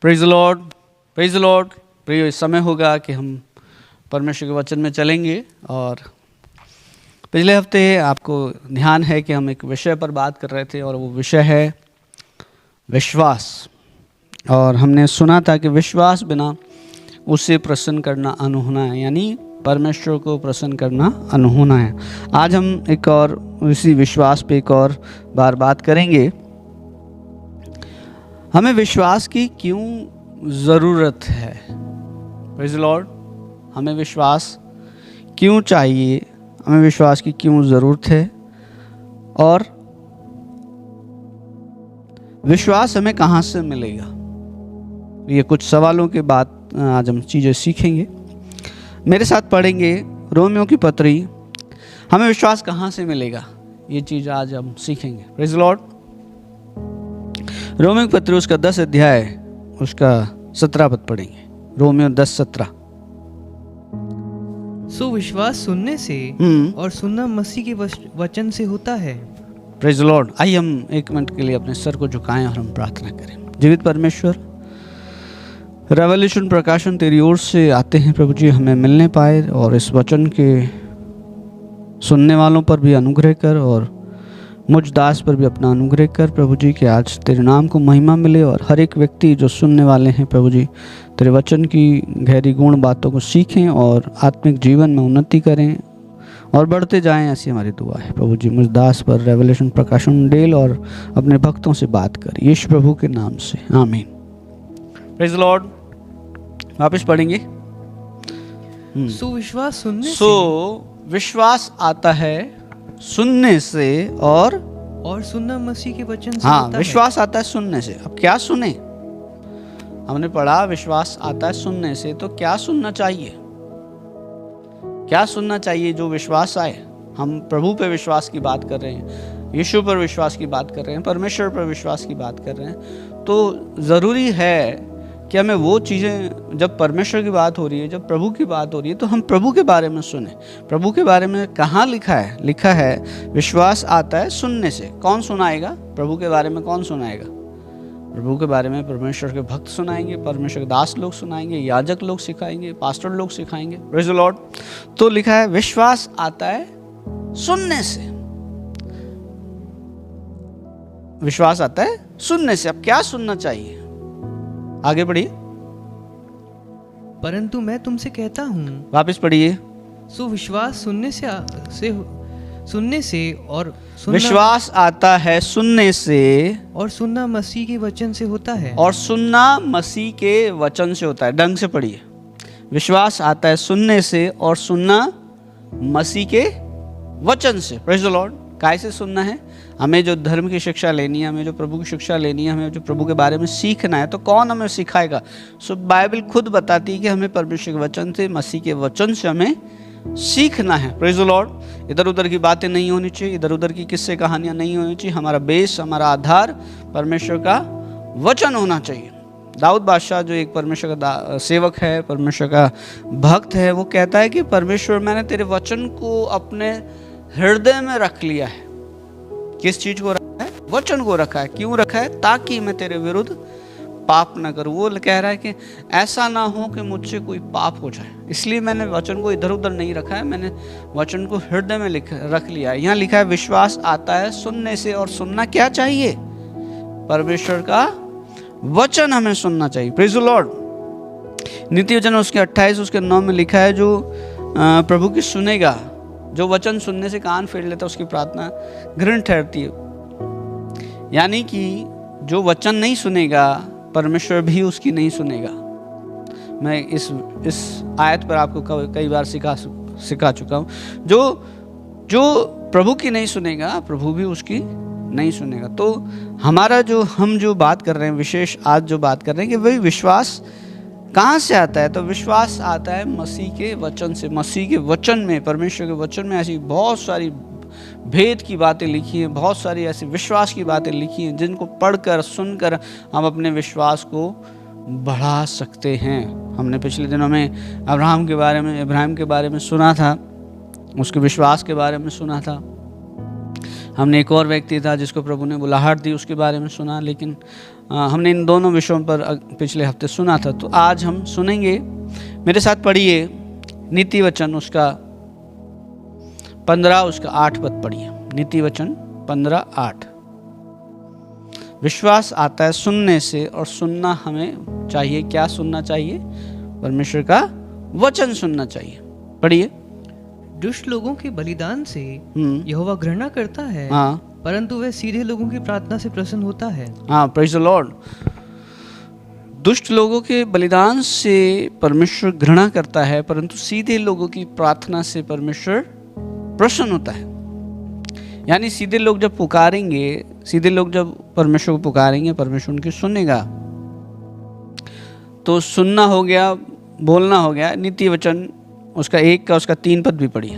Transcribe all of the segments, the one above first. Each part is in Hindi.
Praise the lord, praise the Lord. प्रिय, इस समय होगा कि हम परमेश्वर के वचन में चलेंगे। और पिछले हफ्ते आपको ध्यान है कि हम एक विषय पर बात कर रहे थे और वो विषय है विश्वास। और हमने सुना था कि विश्वास बिना उसे प्रसन्न करना अनहोना है, यानी परमेश्वर को प्रसन्न करना अनहोना है। आज हम एक और इसी विश्वास पे एक और बार बात करेंगे। हमें विश्वास की क्यों ज़रूरत है? Praise the Lord. हमें विश्वास क्यों चाहिए, हमें विश्वास की क्यों ज़रूरत है, और विश्वास हमें कहाँ से मिलेगा? ये कुछ सवालों के बाद आज हम चीज़ें सीखेंगे। मेरे साथ पढ़ेंगे रोमियो की पत्री। हमें विश्वास कहाँ से मिलेगा, ये चीज़ आज हम सीखेंगे। Praise the Lord. रोमियो की पत्री उसका 10 अध्याय उसका 17 पद पढ़ेंगे। रोमियो 10:17। सो विश्वास सुनने से और सुनना मसीह के वचन से होता है। Praise the Lord. आइए हम एक मिनट के लिए अपने सर को झुकाएं और हम प्रार्थना करें। जीवित परमेश्वर, रेवल्यूशन प्रकाशन तेरी ओर से आते हैं प्रभु जी, हमें मिलने पाए और इस वचन के सुनने वालों पर भी अनुग्रह कर और मुझ दास पर भी अपना अनुग्रह कर प्रभु जी, कि आज तेरे नाम को महिमा मिले और हर एक व्यक्ति जो सुनने वाले हैं प्रभु जी, तेरे वचन की गहरी गुण बातों को सीखें और आत्मिक जीवन में उन्नति करें और बढ़ते जाएं। ऐसी हमारी दुआ है प्रभु जी। मुझ दास पर रेवल्यूशन प्रकाशन डेल और अपने भक्तों से बात कर, यीशु प्रभु के नाम से, आमीन। Praise the Lord. वापस पढ़ेंगे। सो विश्वास सुनने विश्वास आता है सुनने से और सुनना मसीह के वचन से हाँ, होता विश्वास आता है सुनने से। अब क्या सुने? हमने पढ़ा विश्वास आता है सुनने से, तो क्या सुनना चाहिए? क्या सुनना चाहिए जो विश्वास आए? हम प्रभु पे विश्वास की बात कर रहे हैं, यीशु पर विश्वास की बात कर रहे हैं, परमेश्वर पर विश्वास की बात कर रहे हैं। तो ज़रूरी है कि हमें वो चीज़ें, जब परमेश्वर की बात हो रही है, जब प्रभु की बात हो रही है, तो हम प्रभु के बारे में सुने। प्रभु के बारे में कहाँ लिखा है? लिखा है विश्वास आता है सुनने से। कौन सुनाएगा प्रभु के बारे में? कौन सुनाएगा प्रभु के बारे में? परमेश्वर के भक्त सुनाएंगे, परमेश्वर के दास लोग सुनाएंगे, याजक लोग सिखाएंगे, पास्टर लोग सिखाएंगे। Praise the Lord. तो लिखा है विश्वास आता है सुनने से। विश्वास आता है सुनने से। अब क्या सुनना चाहिए? आगे पढ़िए। परंतु मैं तुमसे कहता हूँ, वापस पढ़िए। सो विश्वास सुनने से और सुनना, विश्वास आता है सुनने से और सुनना मसीह के वचन से होता है। और सुनना मसीह के वचन से होता है। ढंग से पढ़िए। विश्वास आता है सुनने से और सुनना मसीह के वचन से। Praise the Lord. कैसे सुनना है? हमें जो धर्म की शिक्षा लेनी है, हमें जो प्रभु की शिक्षा लेनी है, हमें जो प्रभु के बारे में सीखना है, तो कौन हमें सिखाएगा? सो बाइबल खुद बताती है कि हमें परमेश्वर के वचन से, मसीह के वचन से हमें सीखना है। Praise the Lord. इधर उधर की बातें नहीं होनी चाहिए, इधर उधर की किस्से कहानियां नहीं होनी चाहिए। हमारा बेस, हमारा आधार परमेश्वर का वचन होना चाहिए। दाऊद बादशाह जो एक परमेश्वर का सेवक है, परमेश्वर का भक्त है, वो कहता है कि परमेश्वर, मैंने तेरे वचन को अपने हृदय में रख लिया है। किस चीज को रखा है? वचन को रखा है। क्यों रखा है? ताकि मैं तेरे विरुद्ध पाप न करूं। वो कह रहा है कि ऐसा ना हो कि मुझसे कोई पाप हो जाए, इसलिए मैंने वचन को इधर उधर नहीं रखा है, मैंने वचन को हृदय में रख लिया है। यहाँ लिखा है विश्वास आता है सुनने से, और सुनना क्या चाहिए? परमेश्वर का वचन हमें सुनना चाहिए। Praise the Lord. नीति वचन उसके 28 उसके 9 में लिखा है, जो प्रभु की सुनेगा, जो वचन सुनने से कान फेर लेता, उसकी प्रार्थना घृण ठहरती है। यानी कि जो वचन नहीं सुनेगा, परमेश्वर भी उसकी नहीं सुनेगा। मैं इस आयत पर आपको कई बार सिखा चुका हूँ। जो प्रभु की नहीं सुनेगा, प्रभु भी उसकी नहीं सुनेगा। तो हमारा हम जो बात कर रहे हैं, विशेष आज जो बात कर रहे हैं, कि वही विश्वास कहाँ से आता है? तो विश्वास आता है मसीह के वचन से। मसीह के वचन में, परमेश्वर के वचन में ऐसी बहुत सारी भेद की बातें लिखी हैं, बहुत सारी ऐसी विश्वास की बातें लिखी हैं, जिनको पढ़कर सुनकर हम अपने विश्वास को बढ़ा सकते हैं। हमने पिछले दिनों में इब्राहिम के बारे में सुना था, उसके विश्वास के बारे में सुना था। हमने एक और व्यक्ति था जिसको प्रभु ने बुलाहट दी, उसके बारे में सुना, लेकिन हमने इन दोनों विषयों पर पिछले हफ्ते सुना था। तो आज हम सुनेंगे, मेरे साथ पढ़िए नीति वचन उसका 15 उसका 8 पद पढ़िए। नीति वचन 15:8। विश्वास आता है सुनने से, और सुनना हमें चाहिए, क्या सुनना चाहिए? परमेश्वर का वचन सुनना चाहिए। पढ़िए। दुष्ट लोगों के बलिदान से यहोवा घृणा करता है, परंतु वह सीधे लोगों की प्रार्थना से प्रसन्न होता है। हाँ, प्रेज़ द लॉर्ड। दुष्ट लोगों के बलिदान से परमेश्वर घृणा करता है, परंतु सीधे लोगों की प्रार्थना से परमेश्वर प्रसन्न होता है। यानी सीधे लोग जब पुकारेंगे, सीधे लोग जब परमेश्वर को पुकारेंगे, परमेश्वर उनकी सुनेगा। तो सुनना हो गया, बोलना हो गया। नीति वचन उसका 1 का उसका 3 पद भी पढ़िए।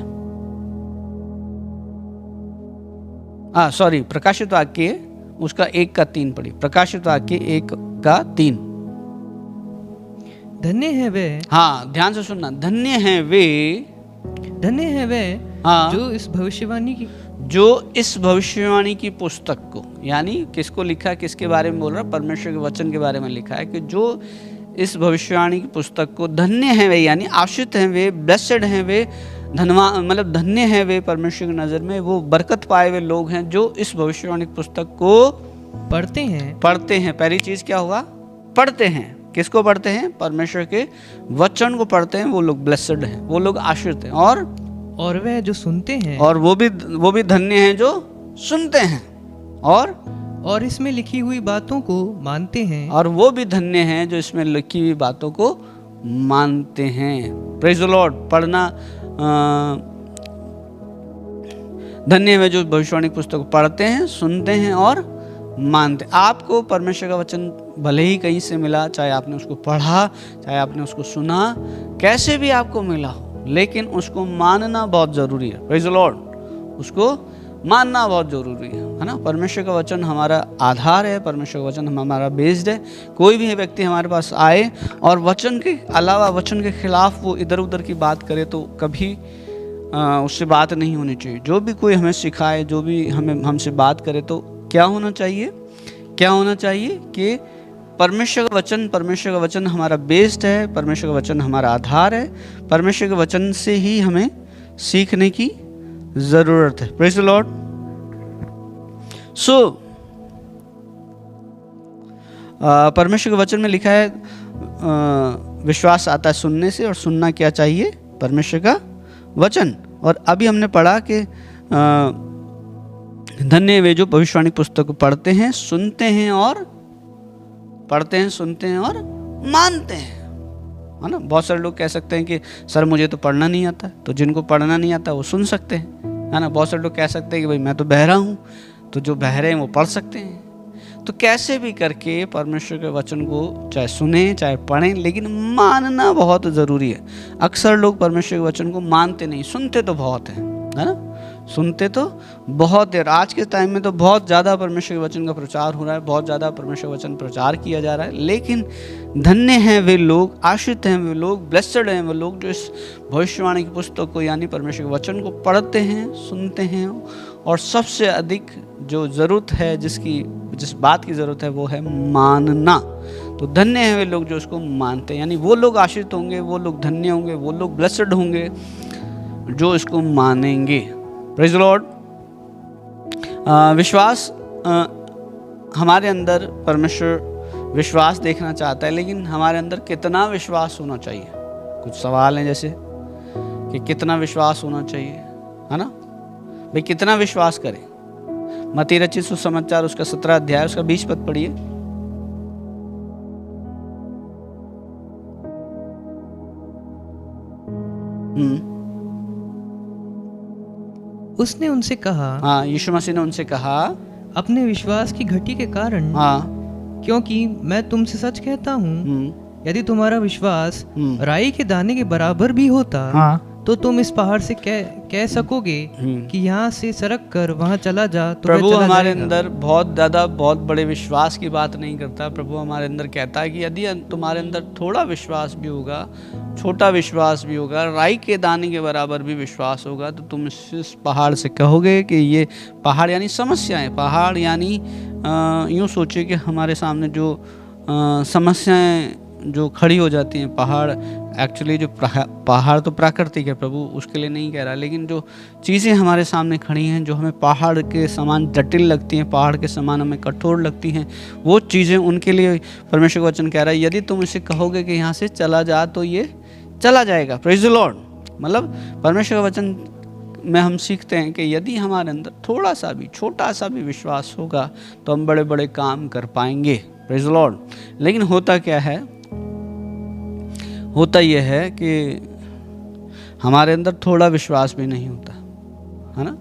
प्रकाशित वाक्य उसका 1 का 3 पढ़िए। प्रकाशित वाक्य 1 का 3। धन्य है वे, हाँ ध्यान से सुनना, धन्य है वे, धन्य है वे, हाँ, जो इस भविष्यवाणी की पुस्तक को, यानी किसको लिखा है, किसके बारे में बोल रहा है? परमेश्वर के वचन के बारे में लिखा है कि जो इस भविष्यवाणी की पुस्तक को, धन्य है वे, यानी आशीष हैं वे, ब्लेस्ड हैं वे, धनवान मतलब धन्य है वे, परमेश्वर की नज़र में वो बरकत पाए हुए लोग हैं जो इस भविष्यवाणी की पुस्तक को पढ़ते हैं। पहली चीज़ क्या होगा? पढ़ते हैं। किसको पढ़ते हैं? परमेश्वर के वचन को पढ़ते हैं। वो लोग ब्लेस्ड हैं, वो लोग आशीष हैं। और वह जो सुनते हैं, और वो भी धन्य हैं जो सुनते हैं और इसमें लिखी हुई बातों को मानते हैं। और वो भी धन्य हैं जो इसमें लिखी हुई बातों को मानते हैं। Praise the Lord. पढ़ना, धन्य है जो भविष्यवाणी पुस्तक को पढ़ते हैं, सुनते हैं और मानते। आपको परमेश्वर का वचन भले ही कहीं से मिला, चाहे आपने उसको पढ़ा, चाहे आपने उसको सुना, कैसे भी आपको मिला हो, लेकिन उसको मानना बहुत जरूरी है। Praise the Lord. उसको मानना बहुत जरूरी है ना। परमेश्वर का वचन हमारा आधार है, परमेश्वर का वचन हमारा बेस्ड है। कोई भी व्यक्ति हमारे पास आए और वचन के अलावा, वचन के खिलाफ वो इधर उधर की बात करे, तो कभी उससे बात नहीं होनी चाहिए। जो भी कोई हमें सिखाए, जो भी हमसे बात करे, तो क्या होना चाहिए कि परमेश्वर का वचन हमारा बेस्ड है, परमेश्वर का वचन हमारा आधार है। परमेश्वर के वचन से ही हमें सीखने की जरूरत है। Praise the Lord. सो परमेश्वर के वचन में लिखा है विश्वास आता है सुनने से, और सुनना क्या चाहिए? परमेश्वर का वचन। और अभी हमने पढ़ा कि धन्य वे जो भविष्यवाणी पुस्तक को पढ़ते हैं, सुनते हैं और मानते हैं, है ना। बहुत सारे लोग कह सकते हैं कि सर मुझे तो पढ़ना नहीं आता। तो जिनको पढ़ना नहीं आता वो सुन सकते हैं, है ना। बहुत सारे लोग कह सकते हैं कि भाई मैं तो बहरा हूँ, तो जो बहरे हैं वो पढ़ सकते हैं। तो कैसे भी करके परमेश्वर के वचन को चाहे सुने चाहे पढ़ें, लेकिन मानना बहुत ज़रूरी है। अक्सर लोग परमेश्वर के वचन को मानते नहीं, सुनते तो बहुत हैं, है ना। सुनते तो बहुत देर। आज के टाइम में तो बहुत ज़्यादा परमेश्वर के वचन का प्रचार हो रहा है, बहुत ज़्यादा परमेश्वर का वचन प्रचार किया जा रहा है, लेकिन धन्य हैं वे लोग, आशीष हैं वे लोग, ब्लेस्ड हैं वे लोग जो इस भविष्यवाणी की पुस्तक को, यानी परमेश्वर के वचन को पढ़ते हैं, सुनते हैं, और सबसे अधिक जो ज़रूरत है, जिस बात की ज़रूरत है, वो है मानना। तो धन्य हैं वे लोग जो उसको मानते हैं, यानी वो लोग आशीष होंगे, वो लोग धन्य होंगे, वो लोग ब्लेस्ड होंगे जो इसको मानेंगे। Praise the Lord. विश्वास, हमारे अंदर परमेश्वर विश्वास देखना चाहता है, लेकिन हमारे अंदर कितना विश्वास होना चाहिए? कुछ सवाल हैं जैसे कि कितना विश्वास होना चाहिए, है ना भाई, कितना विश्वास करें? मत्ती रचित सुसमाचार उसका 17 अध्याय उसका 20 पद पढ़िए। उसने उनसे कहा, हाँ, यीशु मसीह ने उनसे कहा, अपने विश्वास की घटी के कारण, हाँ, क्योंकि मैं तुमसे सच कहता हूँ, यदि तुम्हारा विश्वास राई के दाने के बराबर भी होता, हाँ, तो तुम इस पहाड़ से कह सकोगे हम्म। कि यहाँ से सरक कर वहाँ चला जा तो प्रभु वह चला हमारे जाएगा। अंदर बहुत ज़्यादा बहुत बड़े विश्वास की बात नहीं करता। प्रभु हमारे अंदर कहता है कि यदि तुम्हारे अंदर थोड़ा विश्वास भी होगा, छोटा विश्वास भी होगा, राई के दाने के बराबर भी विश्वास होगा, तो तुम इस पहाड़ से कहोगे कि ये पहाड़ यानी समस्याएं, पहाड़ यानी यूँ सोचिए कि हमारे सामने जो समस्याएं जो खड़ी हो जाती हैं, पहाड़ एक्चुअली जो पहाड़ तो प्राकृतिक है, प्रभु उसके लिए नहीं कह रहा, लेकिन जो चीज़ें हमारे सामने खड़ी हैं जो हमें पहाड़ के समान जटिल लगती हैं, पहाड़ के समान हमें कठोर लगती हैं, वो चीज़ें उनके लिए परमेश्वर का वचन कह रहा है यदि तुम इसे कहोगे कि यहाँ से चला जा तो ये चला जाएगा। Praise the Lord. मतलब परमेश्वर का वचन में हम सीखते हैं कि यदि हमारे अंदर थोड़ा सा भी छोटा सा भी विश्वास होगा तो हम बड़े बड़े काम कर पाएंगे। Praise the Lord. लेकिन होता क्या है, होता यह है कि हमारे अंदर थोड़ा विश्वास भी नहीं होता है ना,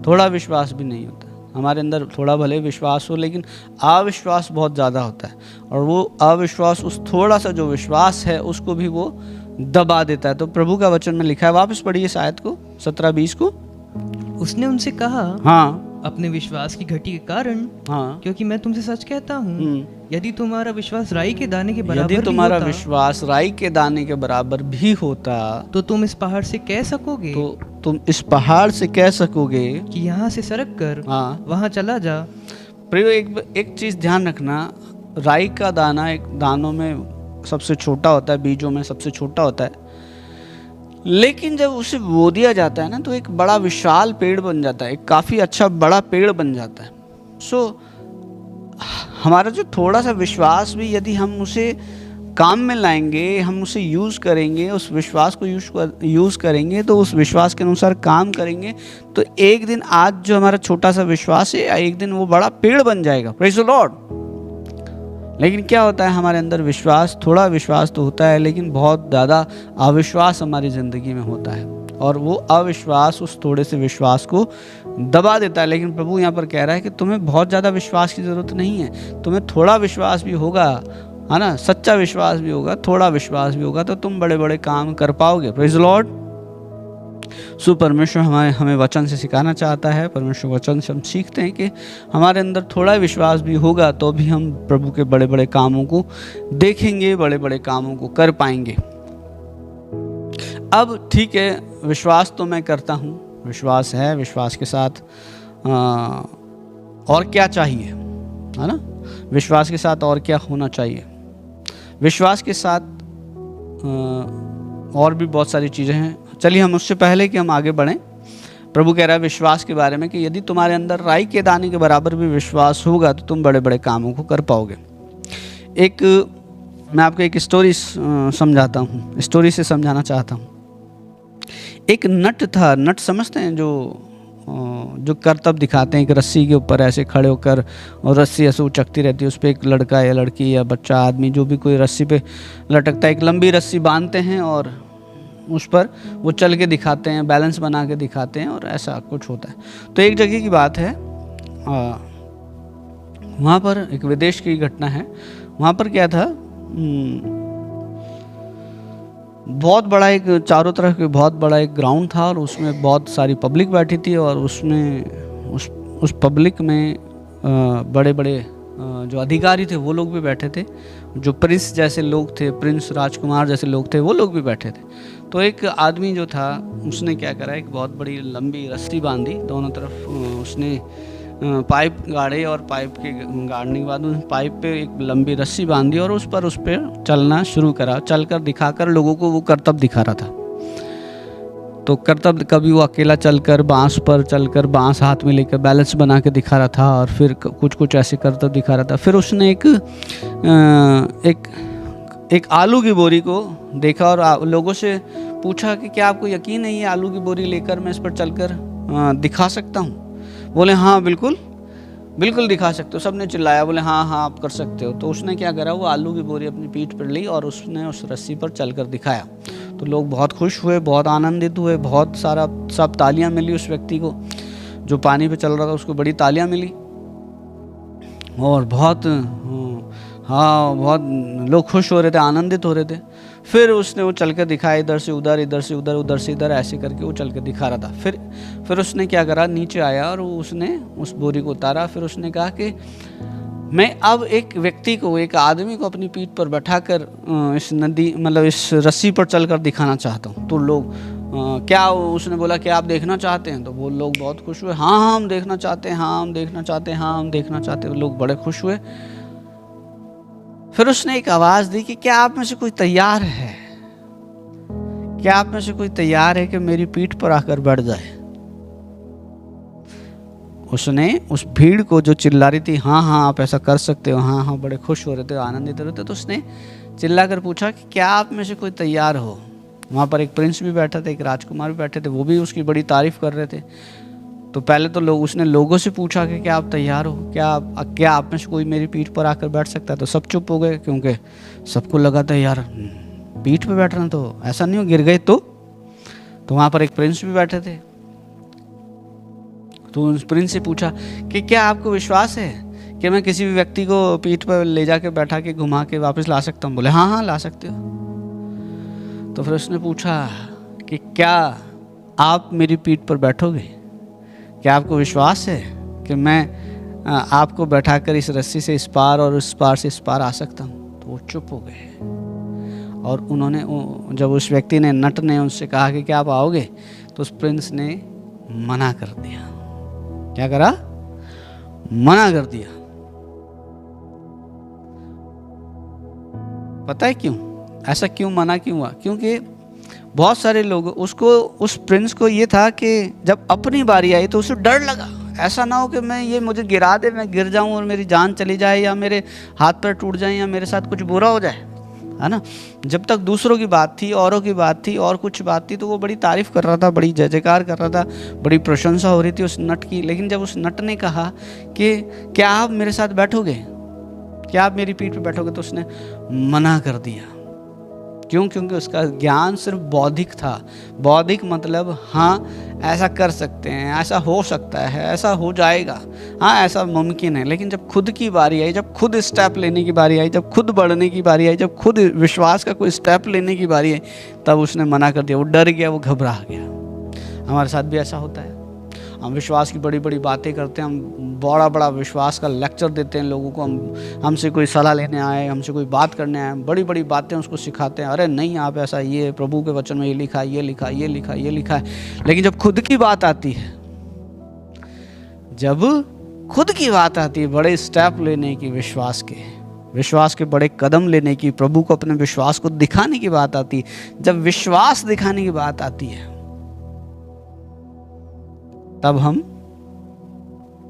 थोड़ा विश्वास भी नहीं होता हमारे अंदर। थोड़ा भले विश्वास हो लेकिन अविश्वास बहुत ज़्यादा होता है, और वो अविश्वास उस थोड़ा सा जो विश्वास है उसको भी वो दबा देता है। तो प्रभु का वचन में लिखा है, वापस पढ़िए इस आयत को 17-20 को। उसने उनसे कहा, हाँ अपने विश्वास की घटी के कारण, हाँ, क्योंकि मैं तुमसे सच कहता हूँ, यदि तुम्हारा विश्वास राई के दाने के बराबर यदि भी तुम्हारा होता, विश्वास राई के दाने के बराबर भी होता तो तुम इस पहाड़ से कह सकोगे तो तुम इस पहाड़ से कह सकोगे कि यहाँ से सरक कर हाँ। वहाँ चला जा। प्रियो एक चीज़ ध्यान रखना, राई का दाना एक दानों में सबसे छोटा होता है, बीजों में सबसे छोटा होता है, लेकिन जब उसे बो दिया जाता है ना तो एक बड़ा विशाल पेड़ बन जाता है, एक काफ़ी अच्छा बड़ा पेड़ बन जाता है। सो हमारा जो थोड़ा सा विश्वास भी यदि हम उसे काम में लाएंगे, हम उसे यूज़ करेंगे, उस विश्वास को यूज़ करेंगे, तो उस विश्वास के अनुसार काम करेंगे, तो एक दिन आज जो हमारा छोटा सा विश्वास है एक दिन वो बड़ा पेड़ बन जाएगा। Praise the Lord. लेकिन क्या होता है, हमारे अंदर विश्वास, थोड़ा विश्वास तो होता है लेकिन बहुत ज़्यादा अविश्वास हमारी ज़िंदगी में होता है, और वो अविश्वास उस थोड़े से विश्वास को दबा देता है। लेकिन प्रभु यहाँ पर कह रहा है कि तुम्हें बहुत ज़्यादा विश्वास की ज़रूरत नहीं है, तुम्हें थोड़ा विश्वास भी होगा, है ना, सच्चा विश्वास भी होगा, थोड़ा विश्वास भी होगा, तो तुम बड़े बड़े काम कर पाओगे। Praise the Lord. सो परमेश्वर हमें वचन से सिखाना चाहता है, परमेश्वर वचन से हम सीखते हैं कि हमारे अंदर थोड़ा विश्वास भी होगा तो भी हम प्रभु के बड़े बड़े कामों को देखेंगे, बड़े बड़े कामों को कर पाएंगे। अब ठीक है, विश्वास तो मैं करता हूँ, विश्वास है, विश्वास के साथ और क्या चाहिए, है ना, विश्वास के साथ और क्या होना चाहिए। विश्वास के साथ और भी बहुत सारी चीज़ें हैं। चलिए हम उससे पहले कि हम आगे बढ़ें, प्रभु कह रहा है विश्वास के बारे में कि यदि तुम्हारे अंदर राई के दाने के बराबर भी विश्वास होगा तो तुम बड़े बड़े कामों को कर पाओगे। मैं आपको एक स्टोरी समझाता हूँ, स्टोरी से समझाना चाहता हूँ। एक नट था, नट समझते हैं, जो करतब दिखाते हैं, एक रस्सी के ऊपर ऐसे खड़े होकर और रस्सी ऐसे उचकती रहती है, उस पर एक लड़का या लड़की या बच्चा आदमी जो भी कोई रस्सी पे लटकता है, एक लंबी रस्सी बांधते हैं और उस पर वो चल के दिखाते हैं, बैलेंस बना के दिखाते हैं, और ऐसा कुछ होता है। तो एक जगह की बात है, वहाँ पर एक विदेश की घटना है। वहाँ पर क्या था, बहुत बड़ा एक, चारों तरफ के बहुत बड़ा एक ग्राउंड था और उसमें बहुत सारी पब्लिक बैठी थी, और उसमें उस पब्लिक में बड़े बड़े जो अधिकारी थे वो लोग भी बैठे थे, जो प्रिंस जैसे लोग थे, प्रिंस राजकुमार जैसे लोग थे वो लोग भी बैठे थे। तो एक आदमी जो था उसने क्या करा, एक बहुत बड़ी लंबी रस्सी बांधी, दोनों तरफ उसने पाइप गाड़े, और पाइप के गाड़ने के बाद उस पाइप पे एक लंबी रस्सी बांधी और उस पर चलना शुरू करा, चलकर दिखाकर लोगों को वो करतब दिखा रहा था। तो करतब कभी वो अकेला चलकर बांस पर चलकर बांस हाथ में लेकर बैलेंस बना के दिखा रहा था, और फिर कुछ ऐसे करतब दिखा रहा था। फिर उसने एक आलू की बोरी को देखा और लोगों से पूछा कि क्या आपको यकीन है ये आलू की बोरी लेकर मैं इस पर चलकर दिखा सकता हूँ? बोले हाँ बिल्कुल दिखा सकते हो। सबने चिल्लाया, बोले हाँ आप कर सकते हो। तो उसने क्या करा, वो आलू की बोरी अपनी पीठ पर ली और उसने उस रस्सी पर चलकर दिखाया। तो लोग बहुत खुश हुए, बहुत आनंदित हुए, बहुत सारा सब तालियां मिली उस व्यक्ति को जो पानी पे चल रहा था, उसको बड़ी तालियां मिली और बहुत हाँ, बहुत लोग खुश हो रहे थे, आनंदित हो रहे थे। फिर उसने वो चल कर दिखाया, इधर से उधर, इधर से उधर, उधर से इधर, ऐसे करके वो चल कर दिखा रहा था। फिर उसने क्या करा, नीचे आया और उसने उस बोरी को उतारा। फिर उसने कहा कि मैं अब एक व्यक्ति को, एक आदमी को अपनी पीठ पर बैठाकर इस नदी, मतलब इस रस्सी पर चलकर दिखाना चाहता हूँ। तो लोग क्या, उसने बोला कि आप देखना चाहते हैं? तो वो लोग बहुत खुश हुए, हाँ हाँ हम देखना चाहते हैं, हाँ हम देखना चाहते हैं, हाँ हम देखना चाहते हैं। लोग बड़े खुश हुए। फिर उसने एक आवाज़ दी कि क्या आप में से कोई तैयार है, क्या आप में से कोई तैयार है कि मेरी पीठ पर आकर बैठ जाए? उसने उस भीड़ को जो चिल्ला रही थी, हाँ हाँ आप ऐसा कर सकते हो, हाँ हाँ, बड़े खुश हो रहे थे, आनंदित हो रहे थे, तो उसने चिल्ला कर पूछा कि क्या आप में से कोई तैयार हो? वहाँ पर एक प्रिंस भी बैठा था, एक राजकुमार भी बैठे थे, वो भी उसकी बड़ी तारीफ कर रहे थे। तो पहले तो उसने लोगों से पूछा कि क्या आप तैयार हो, क्या आप में से कोई मेरी पीठ पर आकर बैठ सकता है? तो सब चुप हो गए, क्योंकि सबको लगा था यार पीठ पर बैठना तो ऐसा नहीं हो, गिर गए तो वहाँ पर एक प्रिंस भी बैठे थे। तो उस प्रिंस से पूछा कि क्या आपको विश्वास है कि मैं किसी भी व्यक्ति को पीठ पर ले जाके बैठा के घुमा के वापस ला सकता हूँ? बोले हाँ हाँ ला सकते हो। तो फिर उसने पूछा कि क्या आप मेरी पीठ पर बैठोगे? क्या आपको विश्वास है कि मैं आपको बैठाकर इस रस्सी से इस पार और उस पार से इस पार आ सकता हूँ? तो वो चुप हो गए। और उन्होंने, जब उस व्यक्ति ने, नट ने उनसे कहा कि क्या आप आओगे, तो उस प्रिंस ने मना कर दिया। क्या करा? मना कर दिया। पता है क्यों? ऐसा क्यों मना क्यों हुआ? क्योंकि बहुत सारे लोग उसको, उस प्रिंस को ये था कि जब अपनी बारी आई तो उसे डर लगा, ऐसा ना हो कि मैं ये मुझे गिरा दे, मैं गिर जाऊं और मेरी जान चली जाए, या मेरे हाथ पैर टूट जाए, या मेरे साथ कुछ बुरा हो जाए, है ना। जब तक दूसरों की बात थी, औरों की बात थी, और कुछ बात थी, तो वो बड़ी तारीफ कर रहा था, बड़ी जय जयकार कर रहा था, बड़ी प्रशंसा हो रही थी उस नट की। लेकिन जब उस नट ने कहा कि क्या आप मेरे साथ बैठोगे, क्या आप मेरी पीठ पर बैठोगे, तो उसने मना कर दिया। क्यों? क्योंकि उसका ज्ञान सिर्फ बौद्धिक था। बौद्धिक मतलब हाँ ऐसा कर सकते हैं, ऐसा हो सकता है, ऐसा हो जाएगा, हाँ ऐसा मुमकिन है। लेकिन जब खुद की बारी आई, जब खुद स्टेप लेने की बारी आई, जब खुद बढ़ने की बारी आई, जब खुद विश्वास का कोई स्टेप लेने की बारी आई, तब उसने मना कर दिया। वो डर गया, वो घबरा गया। हमारे साथ भी ऐसा होता है। हम विश्वास की बड़ी बड़ी बातें करते हैं, हम बड़ा बड़ा विश्वास का लेक्चर देते हैं लोगों को। हमसे कोई सलाह लेने आए, हमसे कोई बात करने आए, बड़ी बड़ी बातें उसको सिखाते हैं, अरे नहीं आप ऐसा, ये प्रभु के वचन में ये लिखा है, ये लिखा, ये लिखा, ये लिखा है। लेकिन जब खुद की बात आती है, जब खुद की बात आती है, बड़े स्टेप लेने की, विश्वास के बड़े कदम लेने की, प्रभु को अपने विश्वास को दिखाने की बात आती है, जब विश्वास दिखाने की बात आती है, तब हम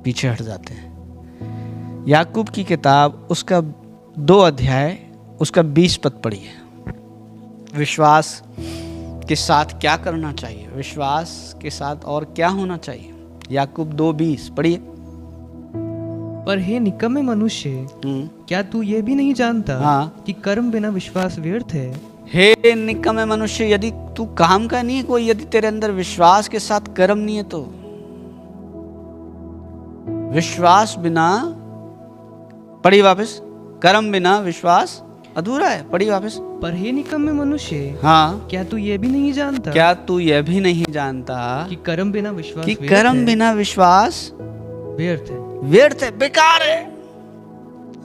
पीछे हट जाते हैं। याकूब की किताब, उसका 2 अध्याय, उसका 20 पद पढ़िए। विश्वास के साथ क्या करना चाहिए, विश्वास के साथ और क्या होना चाहिए। याकूब 2:20 पढ़िए। पर हे निकम्मे मनुष्य, क्या तू ये भी नहीं जानता कि कर्म बिना विश्वास व्यर्थ है? हे निकम्मे मनुष्य, यदि तू काम का नहीं है कोई, यदि तेरे अंदर विश्वास के साथ कर्म नहीं है, तो विश्वास बिना, पढ़ी वापस, कर्म बिना विश्वास अधूरा है। पढ़ी वापस। पर हे निकम्मे मनुष्य, हाँ क्या तू ये भी नहीं जानता, क्या तू यह भी नहीं जानता कि कर्म बिना विश्वास कि कर्म बिना विश्वास व्यर्थ है, व्यर्थ है, बेकार है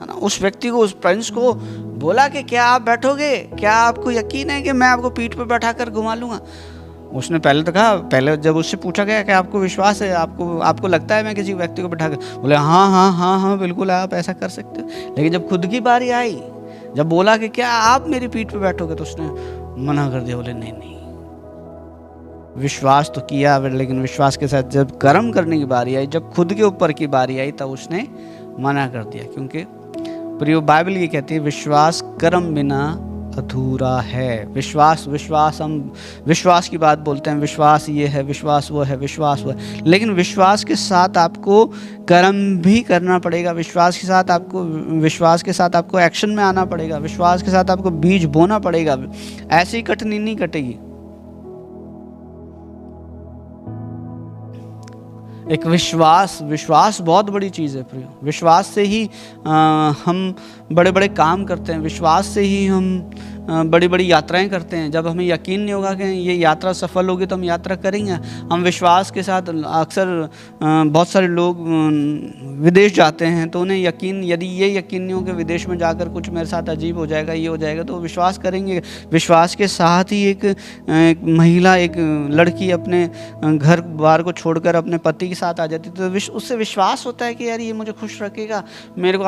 ना। उस व्यक्ति को, उस प्रिंस को बोला कि क्या आप बैठोगे, क्या आपको यकीन है कि मैं आपको पीठ पर बैठा कर घुमा लूंगा। उसने पहले तो कहा, पहले जब उससे पूछा गया कि आपको विश्वास है, आपको लगता है मैं किसी व्यक्ति को बैठा कर, बोले हाँ हाँ हाँ हाँ बिल्कुल आप ऐसा कर सकते हो। लेकिन जब खुद की बारी आई, जब बोला कि क्या आप मेरी पीठ पे बैठोगे, तो उसने मना कर दिया। बोले नहीं, विश्वास तो किया, लेकिन विश्वास के साथ जब कर्म करने की बारी आई, जब खुद के ऊपर की बारी आई, तब उसने मना कर दिया। क्योंकि प्रिय बाइबल ये कहती है, विश्वास कर्म बिना अधूरा है। विश्वास हम विश्वास की बात बोलते हैं, विश्वास ये है, विश्वास वो है, विश्वास वो है, लेकिन विश्वास के साथ आपको कर्म भी करना पड़ेगा। विश्वास के साथ आपको एक्शन में आना पड़ेगा। विश्वास के साथ आपको बीज बोना पड़ेगा। ऐसी कटनी नहीं कटेगी। एक विश्वास बहुत बड़ी चीज़ है प्रियो। विश्वास से ही हम बड़े बड़े काम करते हैं, विश्वास से ही हम बड़ी बड़ी यात्राएं करते हैं। जब हमें यकीन नहीं होगा कि ये यात्रा सफल होगी तो हम यात्रा करेंगे। हम विश्वास के साथ अक्सर बहुत सारे लोग विदेश जाते हैं तो उन्हें यदि ये यकीन नहीं हो कि विदेश में जाकर कुछ मेरे साथ अजीब हो जाएगा, ये हो जाएगा, तो विश्वास करेंगे। विश्वास के साथ ही एक महिला, एक लड़की अपने घर बार को छोड़कर अपने पति के साथ आ जाती है, तो उससे विश्वास होता है कि यार ये मुझे खुश रखेगा, मेरे को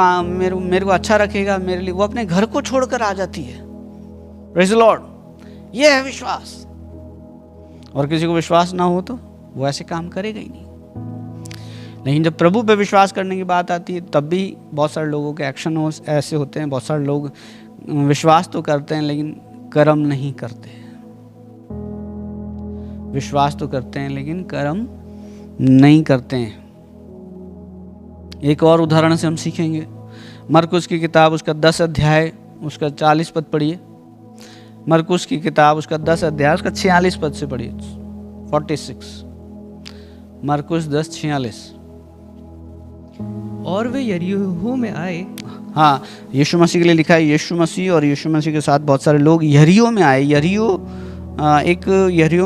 अच्छा रखेगा मेरे लिए। वो अपने घर को छोड़कर आ जाती है। Praise the lord. ये है विश्वास। और किसी को विश्वास ना हो तो वो ऐसे काम करेगा ही नहीं। लेकिन जब प्रभु पे विश्वास करने की बात आती है तब भी बहुत सारे लोगों के एक्शन ऐसे होते हैं। बहुत सारे लोग विश्वास तो करते हैं लेकिन कर्म नहीं करते। विश्वास तो करते हैं लेकिन कर्म नहीं करते हैं। एक और उदाहरण से हम सीखेंगे। मरकुस की किताब उसका 10 अध्याय उसका 40 पद पढ़िए। मरकुस की किताब उसका 10 अध्याय उसका 46 पद से पढ़िए। 46 मरकुस 10:46। और वे यरीहो में आए। हाँ, यीशु मसीह के लिए लिखा है। यीशु मसीह और यीशु मसीह के साथ बहुत सारे लोग यरीहो में आए। यरीहो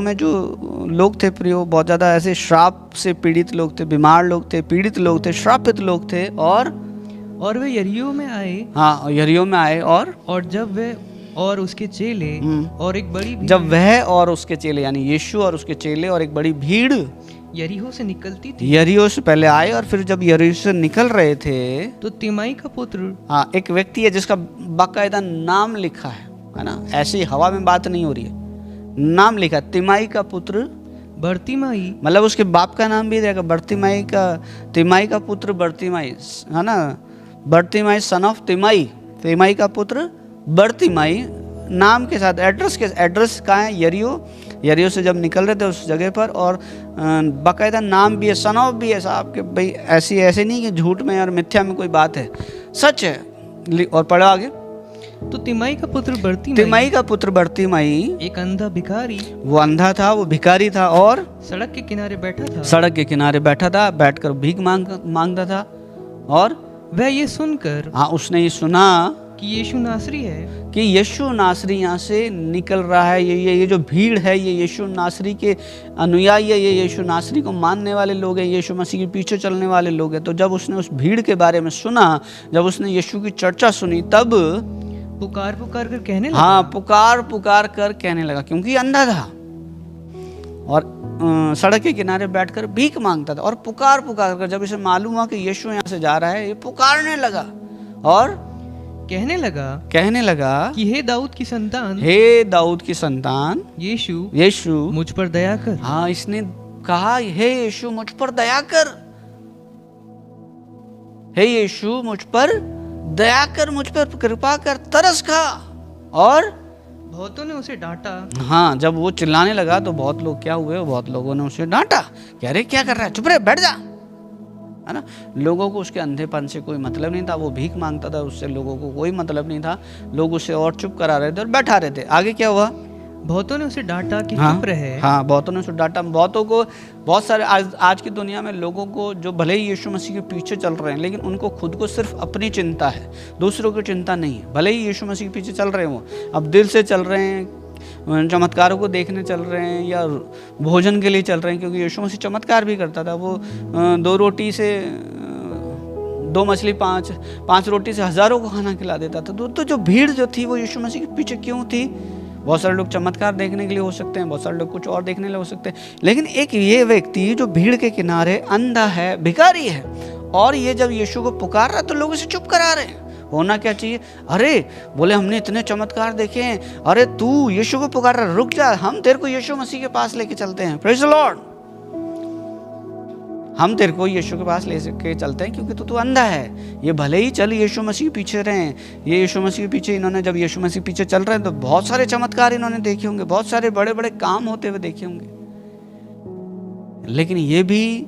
में जो लोग थे प्रियो, बहुत ज़्यादा ऐसे श्राप से पीड़ित लोग थे, बीमार लोग थे, पीड़ित लोग थे, श्रापित लोग थे। और वे यरीहो में आए। हाँ, यरीहो में आए। और जब वे और उसके चेले और एक बड़ी भीड़, जब वह और उसके चेले यानी यीशु और उसके चेले और एक बड़ी भीड़ यरीहो से निकलती थी। यरीहो से पहले आए और फिर जब यरीहो से निकल रहे थे तो तिमाई का पुत्र, हाँ, एक व्यक्ति है जिसका बाकायदा नाम लिखा है ना, ऐसी हवा में बात नहीं हो रही है, नाम लिखा, तिमाई का पुत्र बर्तिमाई, मतलब उसके बाप का नाम भी देगा तिमाई का पुत्र बर्तिमाई, है ना, बर्तिमाई सन ऑफ तिमाई, तिमाई का पुत्र बर्तिमाई नाम के साथ। एड्रेस कहाँ है? यरीहो से जब निकल रहे थे उस जगह पर, और बाकायदा नाम भी है, सन ऑफ भी है साहब के भाई। ऐसे नहीं कि झूठ में और मिथ्या में कोई बात है, सच है। और पढ़ो आगे। तो तिमाई का पुत्र बर्तिमाई एक अंधा भिखारी, वो अंधा था, वो भिखारी था और सड़क के किनारे बैठा था, बैठकर भीख मांगता था। और वह ये सुनकर, हाँ, उसने ये सुना कि यीशु नासरी है, कि यीशु नासरी यहाँ से निकल रहा है। ये जो भीड़ है ये यीशु नासरी के अनुयायी है, ये यीशु नासरी को मानने वाले लोग हैं, यीशु मसीह के पीछे चलने वाले लोग हैं। तो जब उसने उस भीड़ के बारे में सुना, जब उसने यीशु की चर्चा सुनी, तब पुकार कर कहने लगा। हाँ, पुकार कर कहने लगा, क्योंकि अंधा था और सड़क के किनारे बैठकर भीख मांगता था। और पुकार कर जब इसे मालूम हुआ कि यीशु यहाँ से जा रहा है, ये पुकारने लगा और कहने लगा कि हे दाऊद की संतान यीशु मुझ पर दया कर। हाँ, इसने कहा, हे यीशु मुझ पर दया कर, हे यीशु मुझ पर दया कर, मुझ पर कृपा कर, तरस खा। और बहुतों ने उसे डांटा। हाँ, जब वो चिल्लाने लगा तो बहुत लोग क्या हुए, बहुत लोगों ने उसे डांटा कि अरे क्या कर रहा है, चुप रहे, बैठ जा, है ना। लोगों को उसके अंधेपन से कोई मतलब नहीं था, वो भीख मांगता था, उससे लोगों को कोई मतलब नहीं था। लोग उसे और चुप करा रहे थे और बैठा रहे थे। आगे क्या हुआ? बहुतों ने उसे डांटा कि चुप रहे। हाँ, बहुतों ने उसे डांटा। बहुत सारे आज की दुनिया में लोगों को, जो भले ही यीशु मसीह के पीछे चल रहे हैं, लेकिन उनको खुद को सिर्फ अपनी चिंता है, दूसरों की चिंता नहीं है। भले ही यीशु मसीह के पीछे चल रहे हैं, वो अब दिल से चल रहे हैं, चमत्कारों को देखने चल रहे हैं या भोजन के लिए चल रहे हैं, क्योंकि यीशु मसीह चमत्कार भी करता था। वो 2 रोटी से 2 मछली 5 रोटी से हजारों को खाना खिला देता था। तो जो भीड़ जो थी वो यीशु मसीह के पीछे क्यों थी? बहुत सारे लोग चमत्कार देखने के लिए हो सकते हैं, बहुत सारे लोग कुछ और देखने के लिए हो सकते हैं, लेकिन एक ये व्यक्ति जो भीड़ के किनारे अंधा है, भिखारी है, और ये जब यीशु को पुकार रहा तो लोग इसे चुप करा रहे हैं। होना क्या चाहिए? अरे बोले, हमने इतने चमत्कार देखे हैं, अरे तू यीशु को पुकार रहा, रुक जा, हम तेरे को यीशु मसीह के पास लेके चलते हैं। Praise the Lord. हम तेरे को यीशु के पास ले के चलते हैं क्योंकि तू अंधा है। ये भले ही चल यीशु मसीह पीछे रहे, ये यीशु मसीह के पीछे, इन्होंने जब यीशु मसीह पीछे चल रहे हैं तो बहुत सारे चमत्कार इन्होंने देखे होंगे, बहुत सारे बड़े बड़े काम होते हुए देखे होंगे, लेकिन ये भी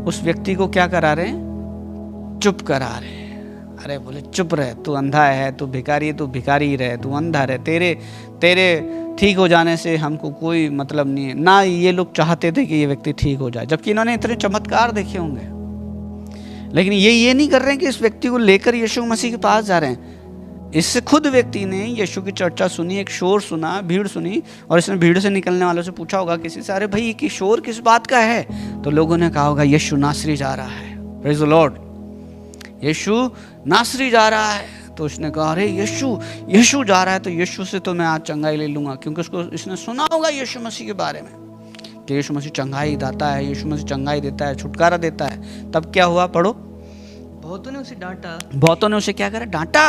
उस व्यक्ति को क्या करा रहे हैं? चुप करा रहे हैं। अरे बोले चुप रहे, तू अंधा है, तू भिखारी है, तू भिखारी ही रहे, तू अंधा रहे, तेरे ठीक हो जाने से हमको कोई मतलब नहीं है। ना ये लोग चाहते थे कि ये व्यक्ति ठीक हो जाए, जबकि इन्होंने इतने चमत्कार देखे होंगे, लेकिन ये नहीं कर रहे हैं कि इस व्यक्ति को लेकर यीशु मसीह के पास जा रहे हैं। इससे खुद व्यक्ति ने यीशु की चर्चा सुनी, एक शोर सुना, भीड़ सुनी, और इसने भीड़ से निकलने वालों से पूछा होगा किसी से, अरे भाई ये शोर किस बात का है? तो लोगों ने कहा होगा यीशु नासरी जा रहा है, प्रेज द लॉर्ड, यीशु नासरी जा रहा है। तो उसने कहा अरे यीशु जा रहा है तो यीशु से तो मैं आज चंगाई ले लूँगा, क्योंकि उसको इसने सुना होगा यीशु मसीह के बारे में कि यीशु मसीह चंगाई दाता है, यीशु मसीह चंगाई देता है, छुटकारा देता है। तब क्या हुआ, पढ़ो। बहुतों ने उसे डांटा। बहुतों ने उसे क्या करा? डांटा।